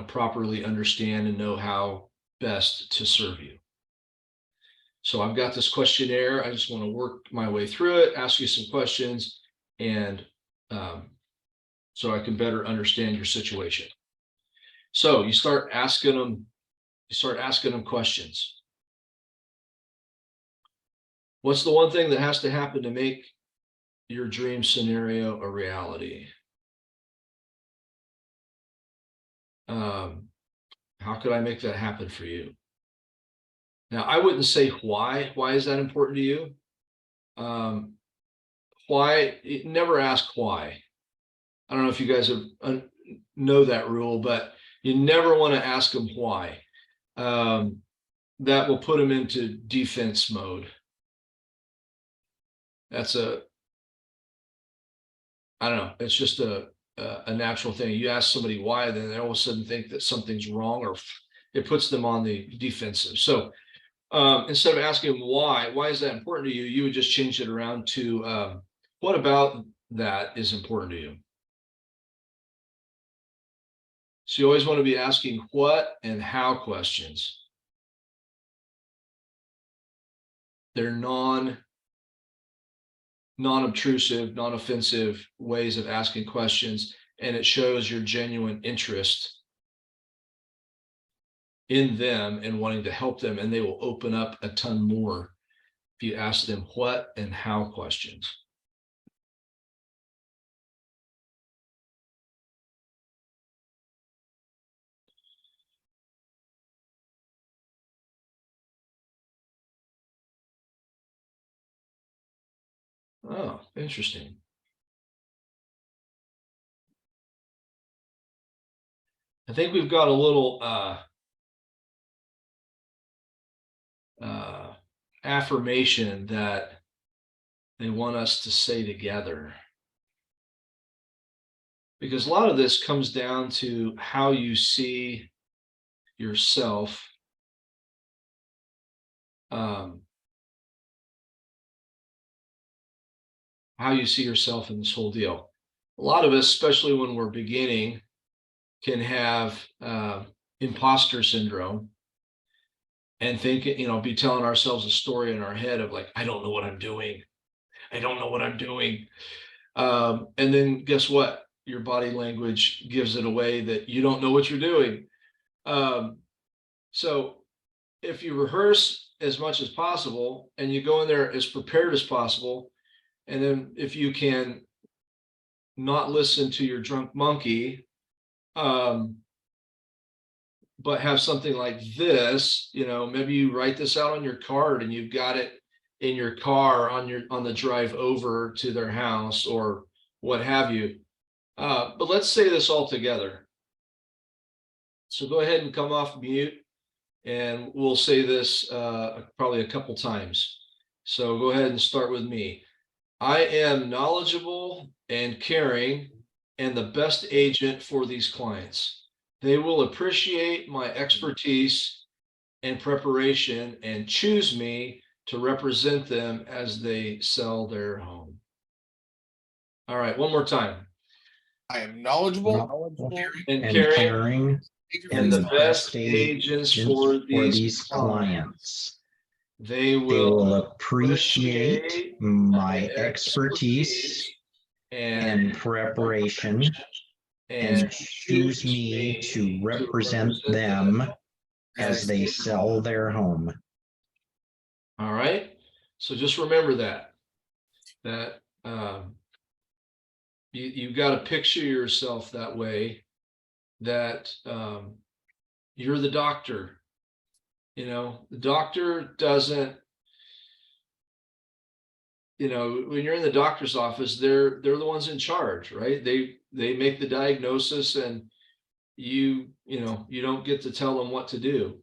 properly understand and know how best to serve you. So I've got this questionnaire. I just want to work my way through it, ask you some questions, and so I can better understand your situation. So you start asking them questions. What's the one thing that has to happen to make your dream scenario a reality? How could I make that happen for you? Now, I wouldn't say why. Why is that important to you? Why? Never ask why. I don't know if you guys know that rule, but you never want to ask them why. That will put them into defense mode. That's I don't know. It's just a natural thing. You ask somebody why, then they all of a sudden think that something's wrong, or it puts them on the defensive. So instead of asking why is that important to you, you would just change it around to what about that is important to you. So you always want to be asking what and how questions. They're non-obtrusive, non-offensive ways of asking questions, and it shows your genuine interest in them and wanting to help them, and they will open up a ton more if you ask them what and how questions. Oh, interesting. I think we've got a little affirmation that they want us to say together. Because a lot of this comes down to how you see yourself. How you see yourself in this whole deal. A lot of us, especially when we're beginning, can have imposter syndrome and think, be telling ourselves a story in our head of like, I don't know what I'm doing. I don't know what I'm doing. And then guess what? Your body language gives it away that you don't know what you're doing. So if you rehearse as much as possible and you go in there as prepared as possible, and then if you can not listen to your drunk monkey, but have something like this, maybe you write this out on your card and you've got it in your car on the drive over to their house or what have you. But let's say this all together. So go ahead and come off mute and we'll say this probably a couple times. So go ahead and start with me. I am knowledgeable and caring and the best agent for these clients. They will appreciate my expertise and preparation and choose me to represent them as they sell their home. All right, one more time. I am knowledgeable And And caring caring and the best agents for these clients. They They will will appreciate my expertise and preparation and choose me to represent them as they sell their home. All right. So just remember that you've got to picture yourself that way, that you're the doctor. You know, the doctor doesn't, you know, when you're in the doctor's office, they're the ones in charge, right? They make the diagnosis, and you know, you don't get to tell them what to do.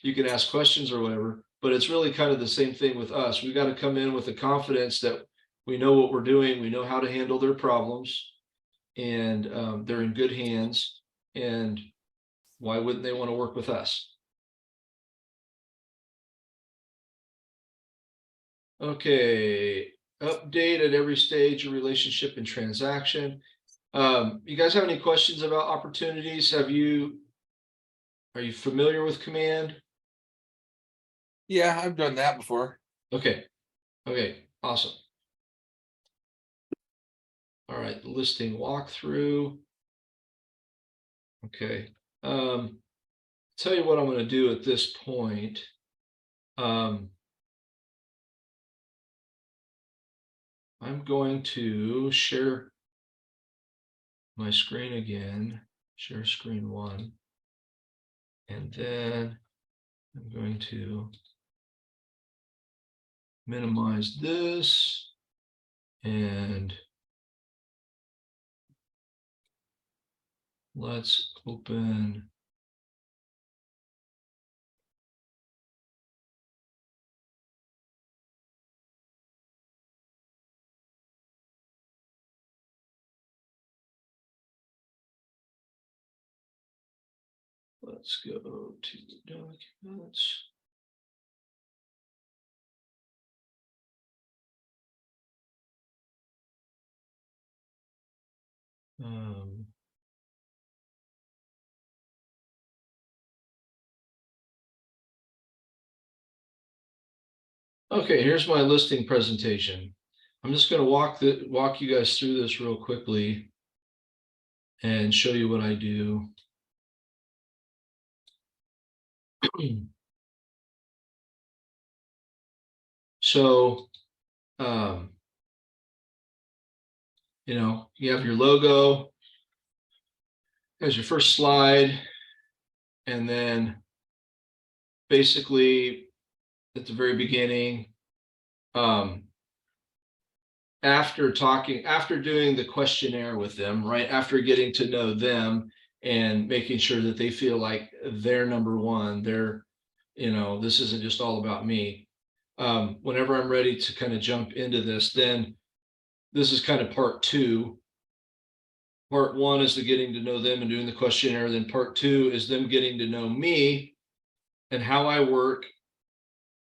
You can ask questions or whatever, but it's really kind of the same thing with us. We've got to come in with the confidence that we know what we're doing, we know how to handle their problems, and they're in good hands. And why wouldn't they want to work with us? Okay, update at every stage of relationship and transaction. You guys have any questions about opportunities? Are you familiar with Command? Yeah, I've done that before. Okay, awesome. All right, the listing walkthrough. Okay, tell you what I'm going to do at this point. I'm going to share my screen again, share screen 1, and then I'm going to minimize this, and let's open let's go to documents. Okay, here's my listing presentation. I'm just going to walk you guys through this real quickly and show you what I do. So, you know, you have your logo as your first slide, and then basically at the very beginning, after doing the questionnaire with them, right, after getting to know them and making sure that they feel like they're number one, they're, you know, this isn't just all about me. Whenever I'm ready to kind of jump into this, then this is kind of part 2. Part 1 is the getting to know them and doing the questionnaire. Then part 2 is them getting to know me and how I work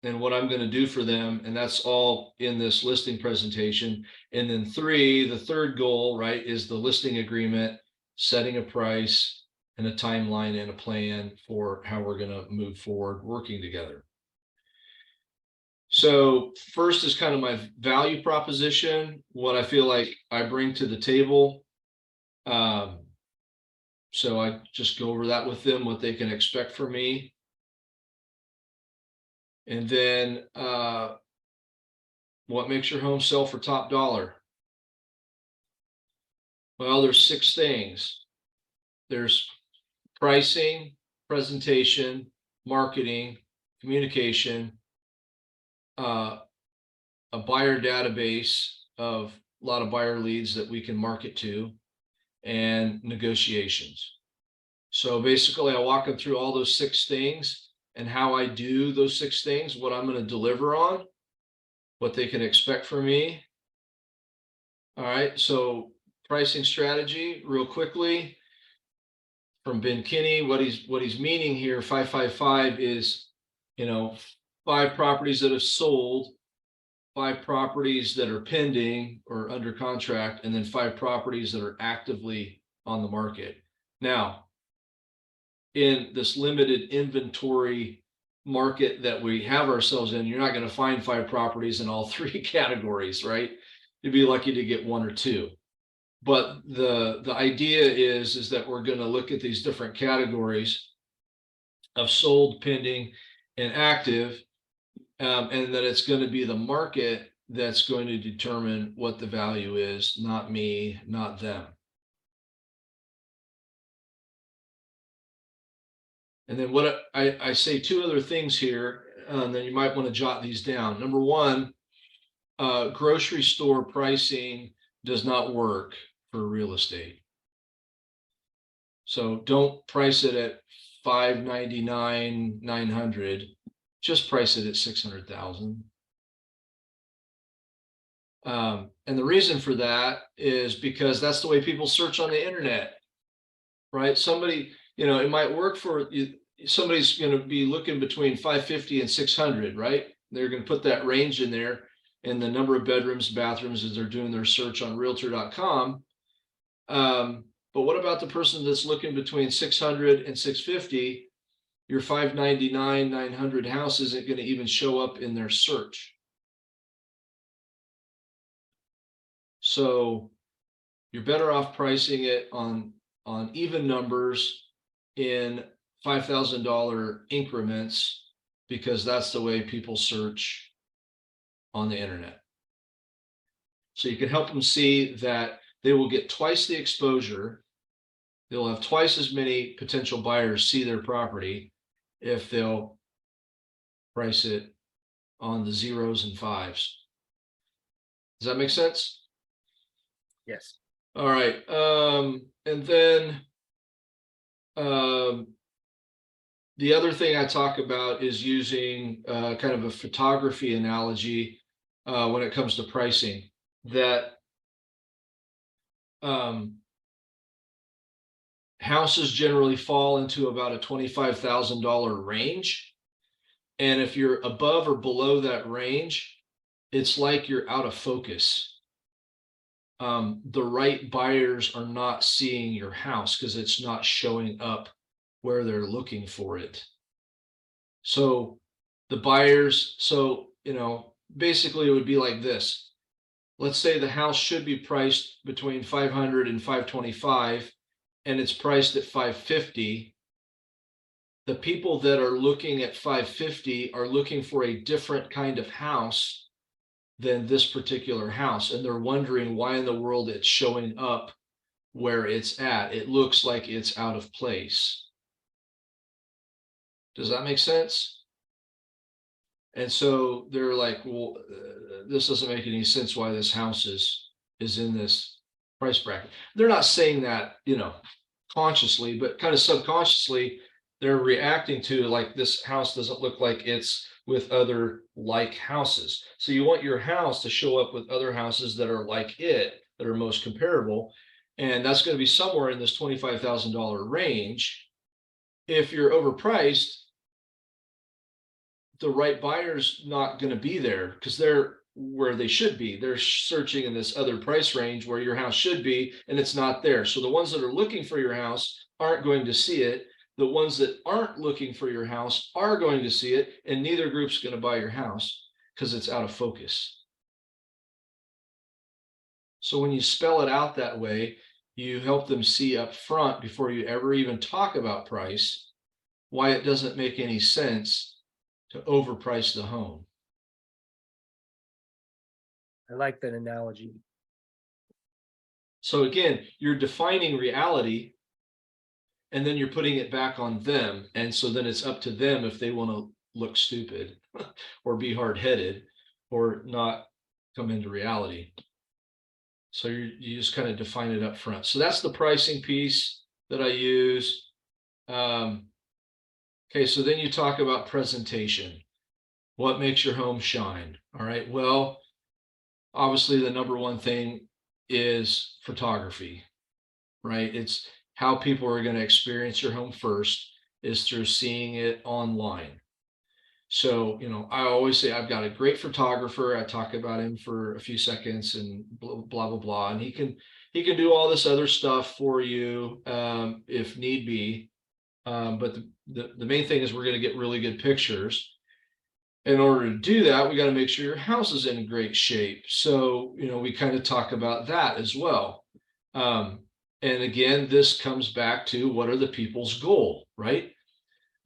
and what I'm going to do for them. And that's all in this listing presentation. And then 3, the third goal, right, is the listing agreement, setting a price and a timeline and a plan for how we're going to move forward working together. So first is kind of my value proposition, what I feel like I bring to the table. So I just go over that with them, what they can expect from me. And then what makes your home sell for top dollar? Well, there's 6 things. There's pricing, presentation, marketing, communication, a buyer database of a lot of buyer leads that we can market to, and negotiations. So basically, I walk them through all those 6 things and how I do those 6 things, what I'm going to deliver on, what they can expect from me. All right, so pricing strategy, real quickly, from Ben Kinney, what he's meaning here, 555 is, you know, 5 properties that have sold, 5 properties that are pending or under contract, and then 5 properties that are actively on the market. Now, in this limited inventory market that we have ourselves in, you're not going to find 5 properties in all 3 categories, right? You'd be lucky to get 1 or 2. But the idea is that we're going to look at these different categories of sold, pending, and active, and that it's going to be the market that's going to determine what the value is, not me, not them. And then what I say 2 other things here, and then you might want to jot these down. Number 1, grocery store pricing does not work for real estate. So don't price it at $599, $900. Just price it at $600,000. And the reason for that is because that's the way people search on the internet, right? Somebody, it might work for you. Somebody's going to be looking between 550 and 600, right? They're going to put that range in there and the number of bedrooms, bathrooms as they're doing their search on realtor.com. But what about the person that's looking between 600 and 650? Your 599, 900 house isn't going to even show up in their search. So you're better off pricing it on even numbers in $5,000 increments, because that's the way people search on the internet. So you can help them see that they will get twice the exposure. They'll have twice as many potential buyers see their property if they'll price it on the 0s and 5s. Does that make sense? Yes. All right. And then the other thing I talk about is using kind of a photography analogy when it comes to pricing, that houses generally fall into about a $25,000 range. And if you're above or below that range, it's like you're out of focus. The right buyers are not seeing your house because it's not showing up where they're looking for it. So the buyers, basically it would be like this. Let's say the house should be priced between 500 and 525, and it's priced at 550. The people that are looking at 550 are looking for a different kind of house than this particular house, and they're wondering why in the world it's showing up where it's at. It looks like it's out of place. Does that make sense? And so they're like, well, this doesn't make any sense why this house is in this price bracket. They're not saying that, consciously, but kind of subconsciously, they're reacting to, like, this house doesn't look like it's with other like houses. So you want your house to show up with other houses that are like it, that are most comparable. And that's going to be somewhere in this $25,000 range. If you're overpriced, the right buyer's not going to be there because they're where they should be. They're searching in this other price range where your house should be, and it's not there. So the ones that are looking for your house aren't going to see it. The ones that aren't looking for your house are going to see it, and neither group's going to buy your house because it's out of focus. So when you spell it out that way, you help them see up front before you ever even talk about price, why it doesn't make any sense to overprice the home. I like that analogy. So again, you're defining reality, and then you're putting it back on them. And so then it's up to them if they want to look stupid or be hard-headed or not come into reality. So you just kind of define it up front. So that's the pricing piece that I use. Okay, so then you talk about presentation. What makes your home shine? All right, well, obviously the number one thing is photography, right? It's how people are going to experience your home first is through seeing it online. So, I always say I've got a great photographer. I talk about him for a few seconds and blah, blah, blah. And he can do all this other stuff for you if need be. But the main thing is we're going to get really good pictures. In order to do that, we got to make sure your house is in great shape. So, we kind of talk about that as well. And again, this comes back to what are the people's goal, right?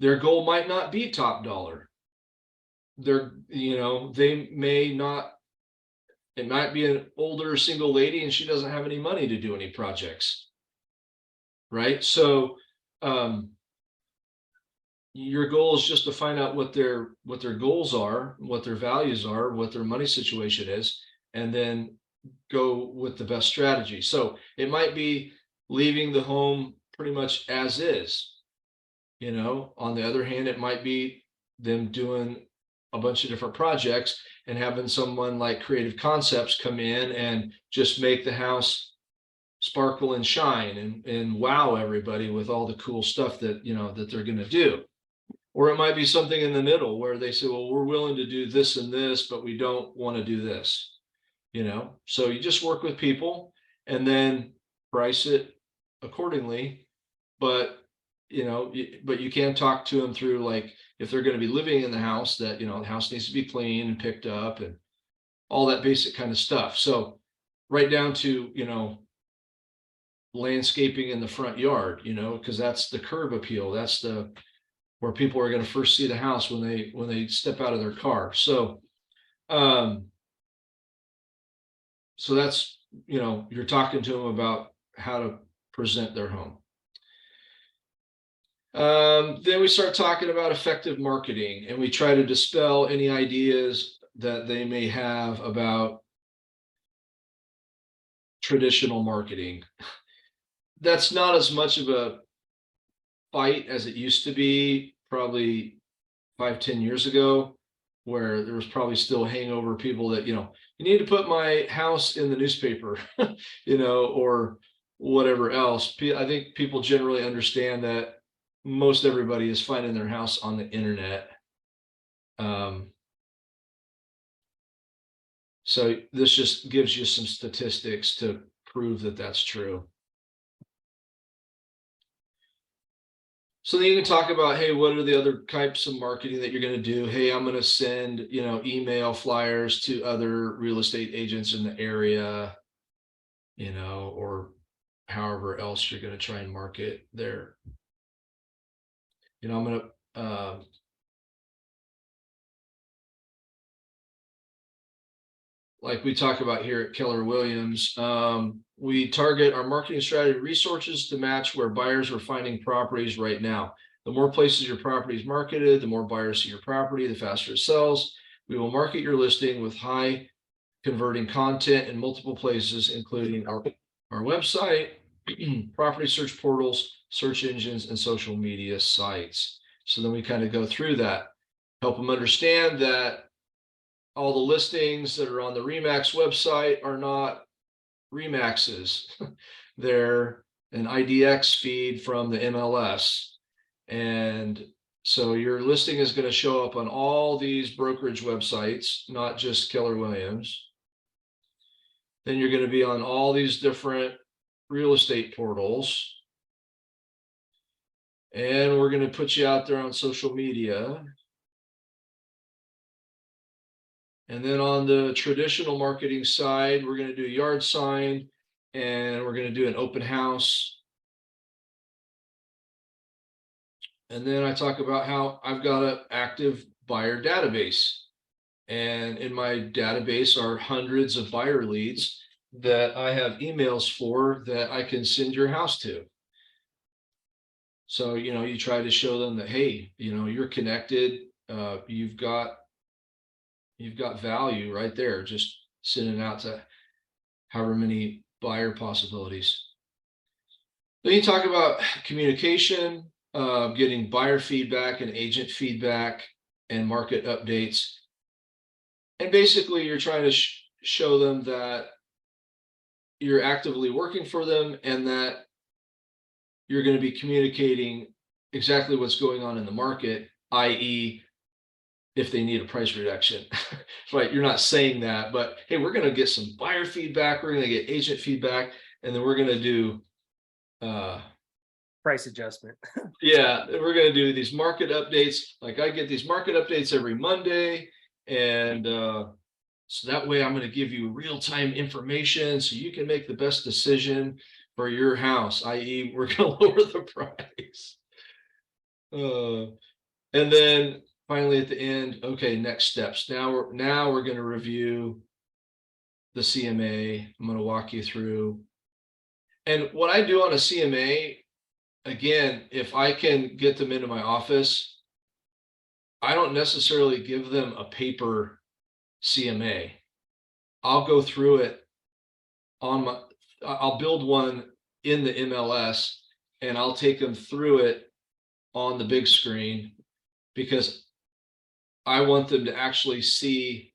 Their goal might not be top dollar. They may not, it might be an older single lady and she doesn't have any money to do any projects. Right. So, your goal is just to find out what their goals are, what their values are, what their money situation is, and then go with the best strategy. So it might be leaving the home pretty much as is. On the other hand, it might be them doing a bunch of different projects and having someone like Creative Concepts come in and just make the house sparkle and shine and wow everybody with all the cool stuff that that they're going to do. Or it might be something in the middle where they say, well, we're willing to do this and this, but we don't want to do this. So you just work with people and then price it accordingly. But you can talk to them through, like, if they're going to be living in the house, that the house needs to be clean and picked up and all that basic kind of stuff. So right down to landscaping in the front yard, because that's the curb appeal. That's where people are going to first see the house when they step out of their car. So that's, you're talking to them about how to present their home. Then we start talking about effective marketing, and we try to dispel any ideas that they may have about traditional marketing. That's not as much of a fight as it used to be probably 5-10 years ago, where there was probably still hangover people that, you need to put my house in the newspaper, or whatever else. I think people generally understand that most everybody is finding their house on the internet. So this just gives you some statistics to prove that that's true. So then you can talk about, hey, what are the other types of marketing that you're going to do? Hey, I'm going to send, email flyers to other real estate agents in the area, or however else you're going to try and market there. I'm going to, like we talk about here at Keller Williams, we target our marketing strategy resources to match where buyers are finding properties right now. The more places your property is marketed, the more buyers see your property, the faster it sells. We will market your listing with high converting content in multiple places, including our website, property search portals, search engines, and social media sites. So then we kind of go through that, help them understand that all the listings that are on the RE/MAX website are not RE/MAXs. They're an IDX feed from the MLS. And so your listing is going to show up on all these brokerage websites, not just Keller Williams. Then you're going to be on all these different real estate portals. And we're going to put you out there on social media. And then on the traditional marketing side, we're going to do a yard sign, and we're going to do an open house. And then I talk about how I've got an active buyer database. And in my database are hundreds of buyer leads that I have emails for that I can send your house to. So, you try to show them that, hey, you're connected, you've got value right there, just sending out to however many buyer possibilities. Then you talk about communication, getting buyer feedback and agent feedback and market updates. And basically you're trying to show them that you're actively working for them and that you're going to be communicating exactly what's going on in the market, i.e., if they need a price reduction, right? You're not saying that, but hey, we're going to get some buyer feedback, we're going to get agent feedback, and then we're going to do price adjustment. Yeah, we're gonna do these market updates. Like I get these market updates every Monday. And so that way I'm gonna give you real-time information so you can make the best decision for your house, i.e. we're gonna lower the price. And then finally at the end, okay, next steps. Now we're gonna review the CMA. I'm gonna walk you through. And what I do on a CMA, again, if I can get them into my office, I don't necessarily give them a paper CMA. I'll go through it I'll build one in the MLS and I'll take them through it on the big screen because I want them to actually see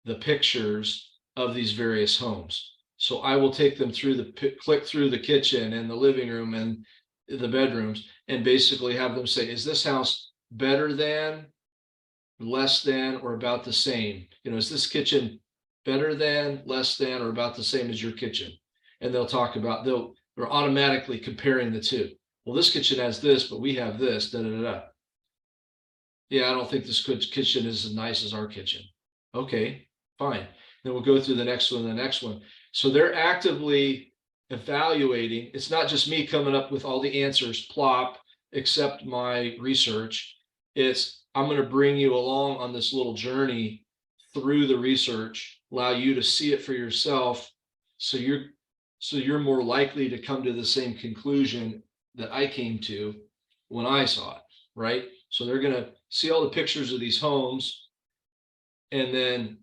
the pictures of these various homes. So I will take them through click through the kitchen and the living room and the bedrooms and basically have them say, is this house better than, less than, or about the same? Is this kitchen better than, less than, or about the same as your kitchen? And they'll talk about, they're automatically comparing the two. Well, this kitchen has this, but we have this, da da da da. Yeah, I don't think this kitchen is as nice as our kitchen. Okay, fine. Then we'll go through the next one, the next one. So they're actively evaluating. It's not just me coming up with all the answers, plop, accept my research. It's, I'm going to bring you along on this little journey through the research, allow you to see it for yourself. So you're more likely to come to the same conclusion that I came to when I saw it, right? So they're going to see all the pictures of these homes and then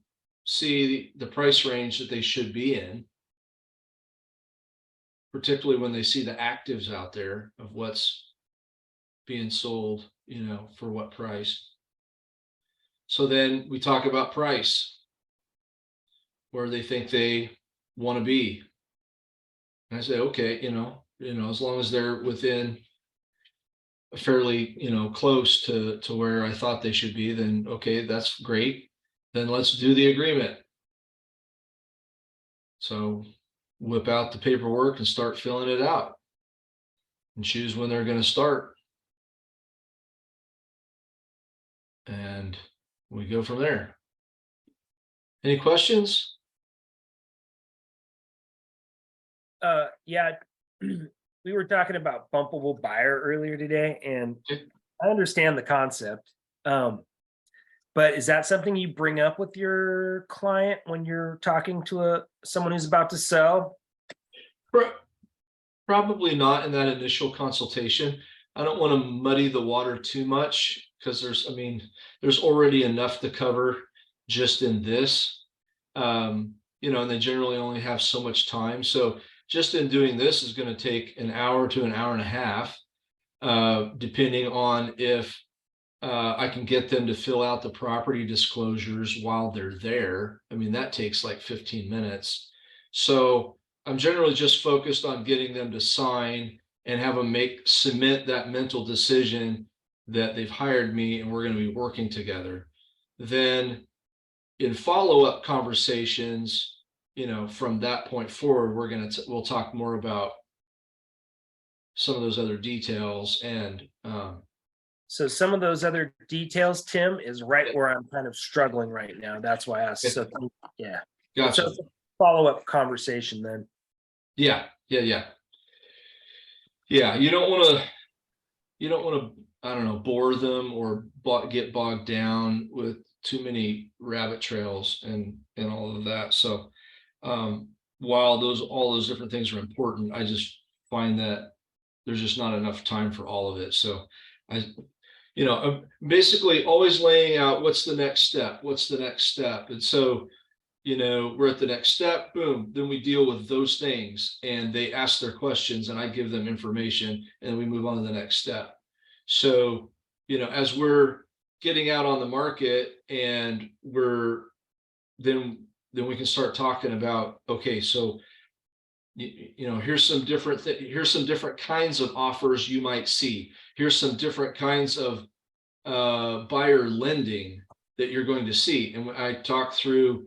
see the price range that they should be in, particularly when they see the actives out there of what's being sold, for what price. So then we talk about price, where they think they want to be. And I say, okay, as long as they're within fairly, close to where I thought they should be, then okay, that's great. Then let's do the agreement. So whip out the paperwork and start filling it out and choose when they're going to start. And we go from there. Any questions? Yeah, we were talking about bumpable buyer earlier today, and I understand the concept. But is that something you bring up with your client when you're talking to someone who's about to sell? Probably not in that initial consultation. I don't want to muddy the water too much because there's already enough to cover just in this. And they generally only have so much time. So just in doing this is going to take an hour to an hour and a half, depending on if I can get them to fill out the property disclosures while they're there. That takes like 15 minutes. So I'm generally just focused on getting them to sign and have them cement that mental decision that they've hired me and we're going to be working together. Then in follow-up conversations, from that point forward, we'll talk more about some of those other details. And so some of those other details, Tim, is right where I'm kind of struggling right now. That's why I asked. So yeah. Gotcha. So follow-up conversation then. Yeah. You don't want to, I don't know, bore them or get bogged down with too many rabbit trails and all of that. So while all those different things are important, I just find that there's just not enough time for all of it. So I'm basically always laying out what's the next step. And so, we're at the next step, boom, then we deal with those things and they ask their questions and I give them information and we move on to the next step. So, as we're getting out on the market and then we can start talking about, okay, so, here's some different kinds of offers you might see. Here's some different kinds of buyer lending that you're going to see. And when I talk through,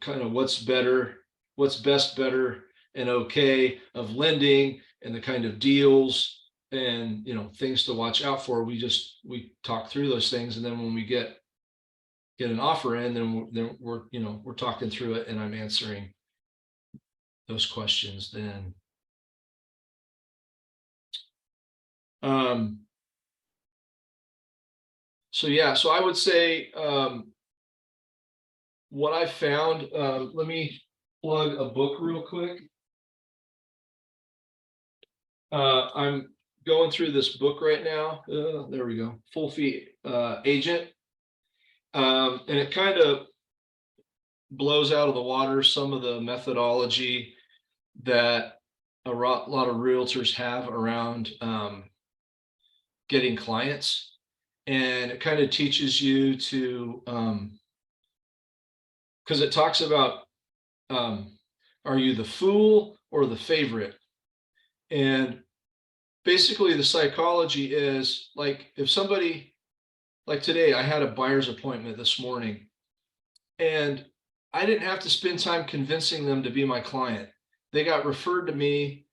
kind of what's best, better, and okay of lending and the kind of deals and, you know, things to watch out for. We talk through those things. And then when we get an offer in, then we're, you know, we're talking through it and I'm answering those questions then. So yeah, so I would say, what I found, let me plug a book real quick. I'm going through this book right now. There we go. Full Fee Agent. And it kind of blows out of the water some of the methodology that a lot of realtors have around getting clients. And it kind of teaches you to, because it talks about, are you the fool or the favorite? And basically the psychology is like, if somebody, like today, I had a buyer's appointment this morning and I didn't have to spend time convincing them to be my client. They got referred to me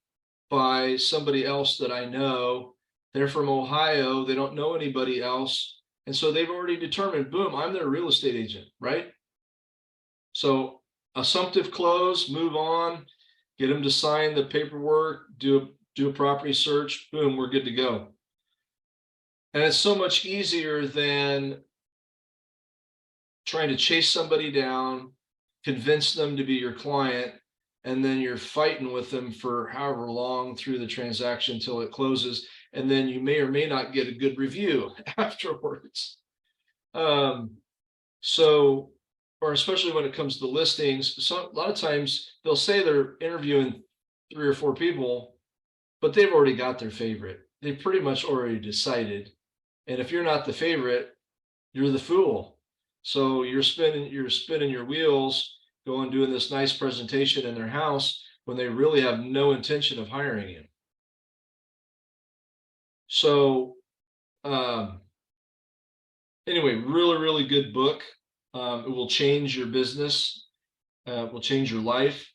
by somebody else that I know. They're from Ohio. They don't know anybody else. And so they've already determined, boom, I'm their real estate agent, right? So assumptive close, move on, get them to sign the paperwork, do a property search, boom, we're good to go. And it's so much easier than trying to chase somebody down, convince them to be your client, and then you're fighting with them for however long through the transaction until it closes, and then you may or may not get a good review afterwards. So, or especially when it comes to listings, a lot of times they'll say they're interviewing 3 or 4 people, but they've already got their favorite. They've pretty much already decided. And if you're not the favorite, you're the fool. So you're spinning your wheels, going doing this nice presentation in their house when they really have no intention of hiring you. So anyway, really good book. It will change your business. It will change your life.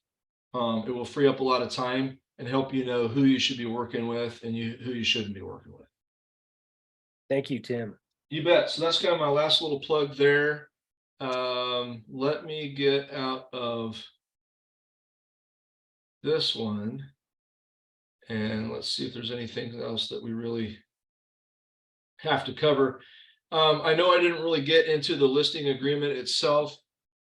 It will free up a lot of time and help you know who you should be working with and who you shouldn't be working with. Thank you, Tim. You bet. So that's kind of my last little plug there. Let me get out of this one and let's see if there's anything else that we really have to cover. I know I didn't really get into the listing agreement itself.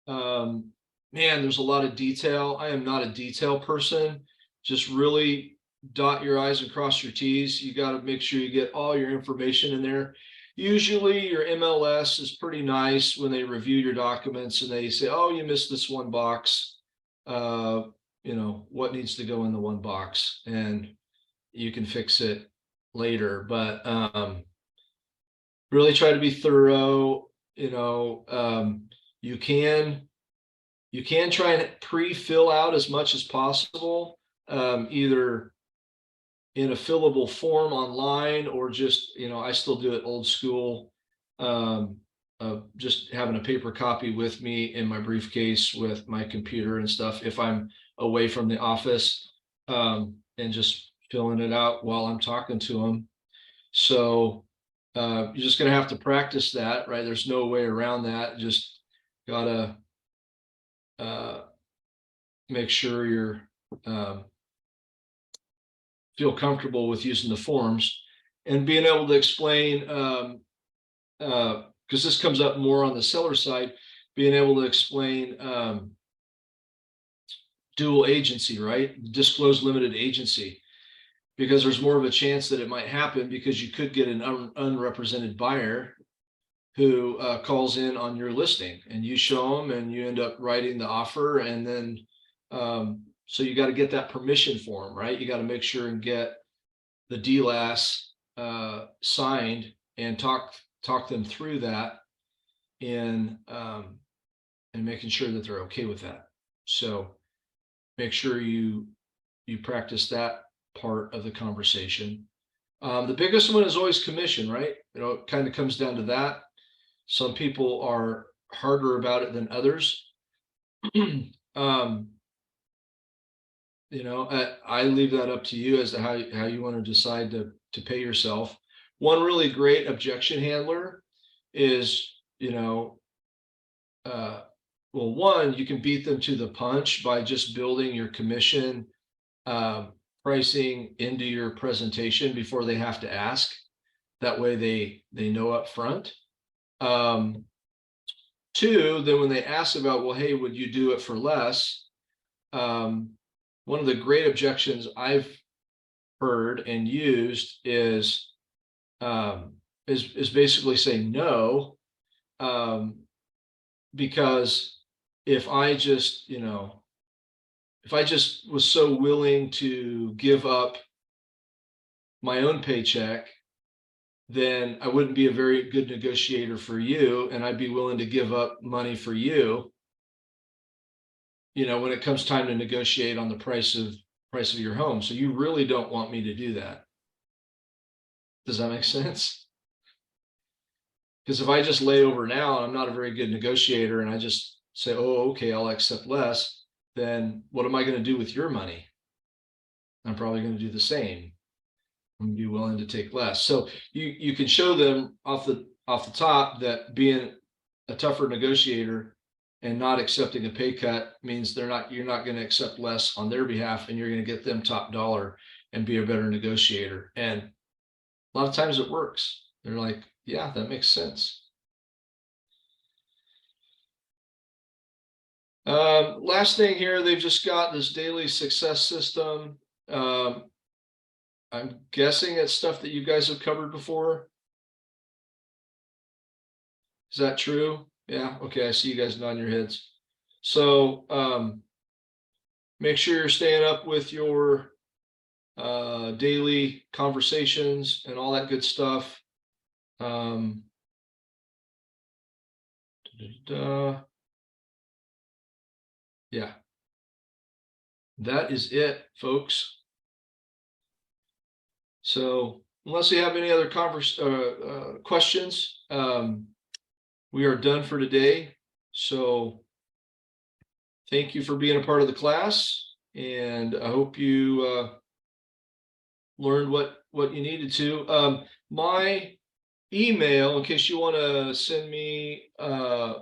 Man, there's a lot of detail. I am not a detail person. Just really dot your I's and cross your T's. You got to make sure you get all your information in there. Usually your MLS is pretty nice when they review your documents and they say, oh, you missed this one box. You know, what needs to go in the one box, and you can fix it later. But really try to be thorough. You know, you can try and pre-fill out as much as possible, either in a fillable form online or just, you know, I still do it old school, just having a paper copy with me in my briefcase with my computer and stuff if I'm away from the office, and just filling it out while I'm talking to them. So you're just going to have to practice that, right? There's no way around that. Just gotta make sure you're feel comfortable with using the forms and being able to explain, because this comes up more on the seller side, being able to explain dual agency, right? Disclosed limited agency, because there's more of a chance that it might happen because you could get an unrepresented buyer who calls in on your listing and you show them and you end up writing the offer. And then, so you got to get that permission form, right? You got to make sure and get the DLAS signed and talk them through that and making sure that they're okay with that. So make sure you practice that part of the conversation. The biggest one is always commission, right? You know, it kind of comes down to that. Some people are harder about it than others. You know, I leave that up to you as to how you want to decide to to pay yourself. One really great objection handler is, well, one, you can beat them to the punch by just building your commission pricing into your presentation before they have to ask. That way they know up front. Two, then when they ask about, well, hey, would you do it for less? One of the great objections I've heard and used is basically saying no, because if I just was so willing to give up my own paycheck, then I wouldn't be a very good negotiator for you, and I'd be willing to give up money for you, when it comes time to negotiate on the price of your home. So you really don't want me to do that. Does that make sense? Because if I just lay over now and I'm not a very good negotiator and I just say, oh, okay, I'll accept less, then what am I going to do with your money? I'm probably going to do the same. I'm going to be willing to take less. So you can show them off the top that being a tougher negotiator and not accepting a pay cut means you're not going to accept less on their behalf, and you're going to get them top dollar and be a better negotiator. And a lot of times it works. They're like, yeah, that makes sense. Last thing here, they've just got this daily success system. I'm guessing it's stuff that you guys have covered before. Is that true? Yeah. Okay. I see you guys nodding your heads. So make sure you're staying up with your daily conversations and all that good stuff. Yeah. That is it, folks. So unless you have any other questions, we are done for today. So thank you for being a part of the class, and I hope you learned what you needed to. My email, in case you want to send me a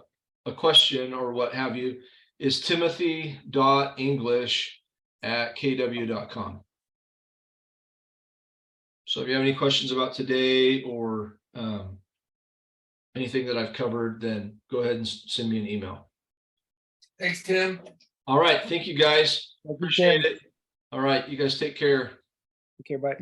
question or what have you, is timothy.english@kw.com. So if you have any questions about today or anything that I've covered, then go ahead and send me an email. Thanks, Tim. All right. Thank you, guys. Thank you, Appreciate Tim. it. All right. You guys take care. Okay, bye.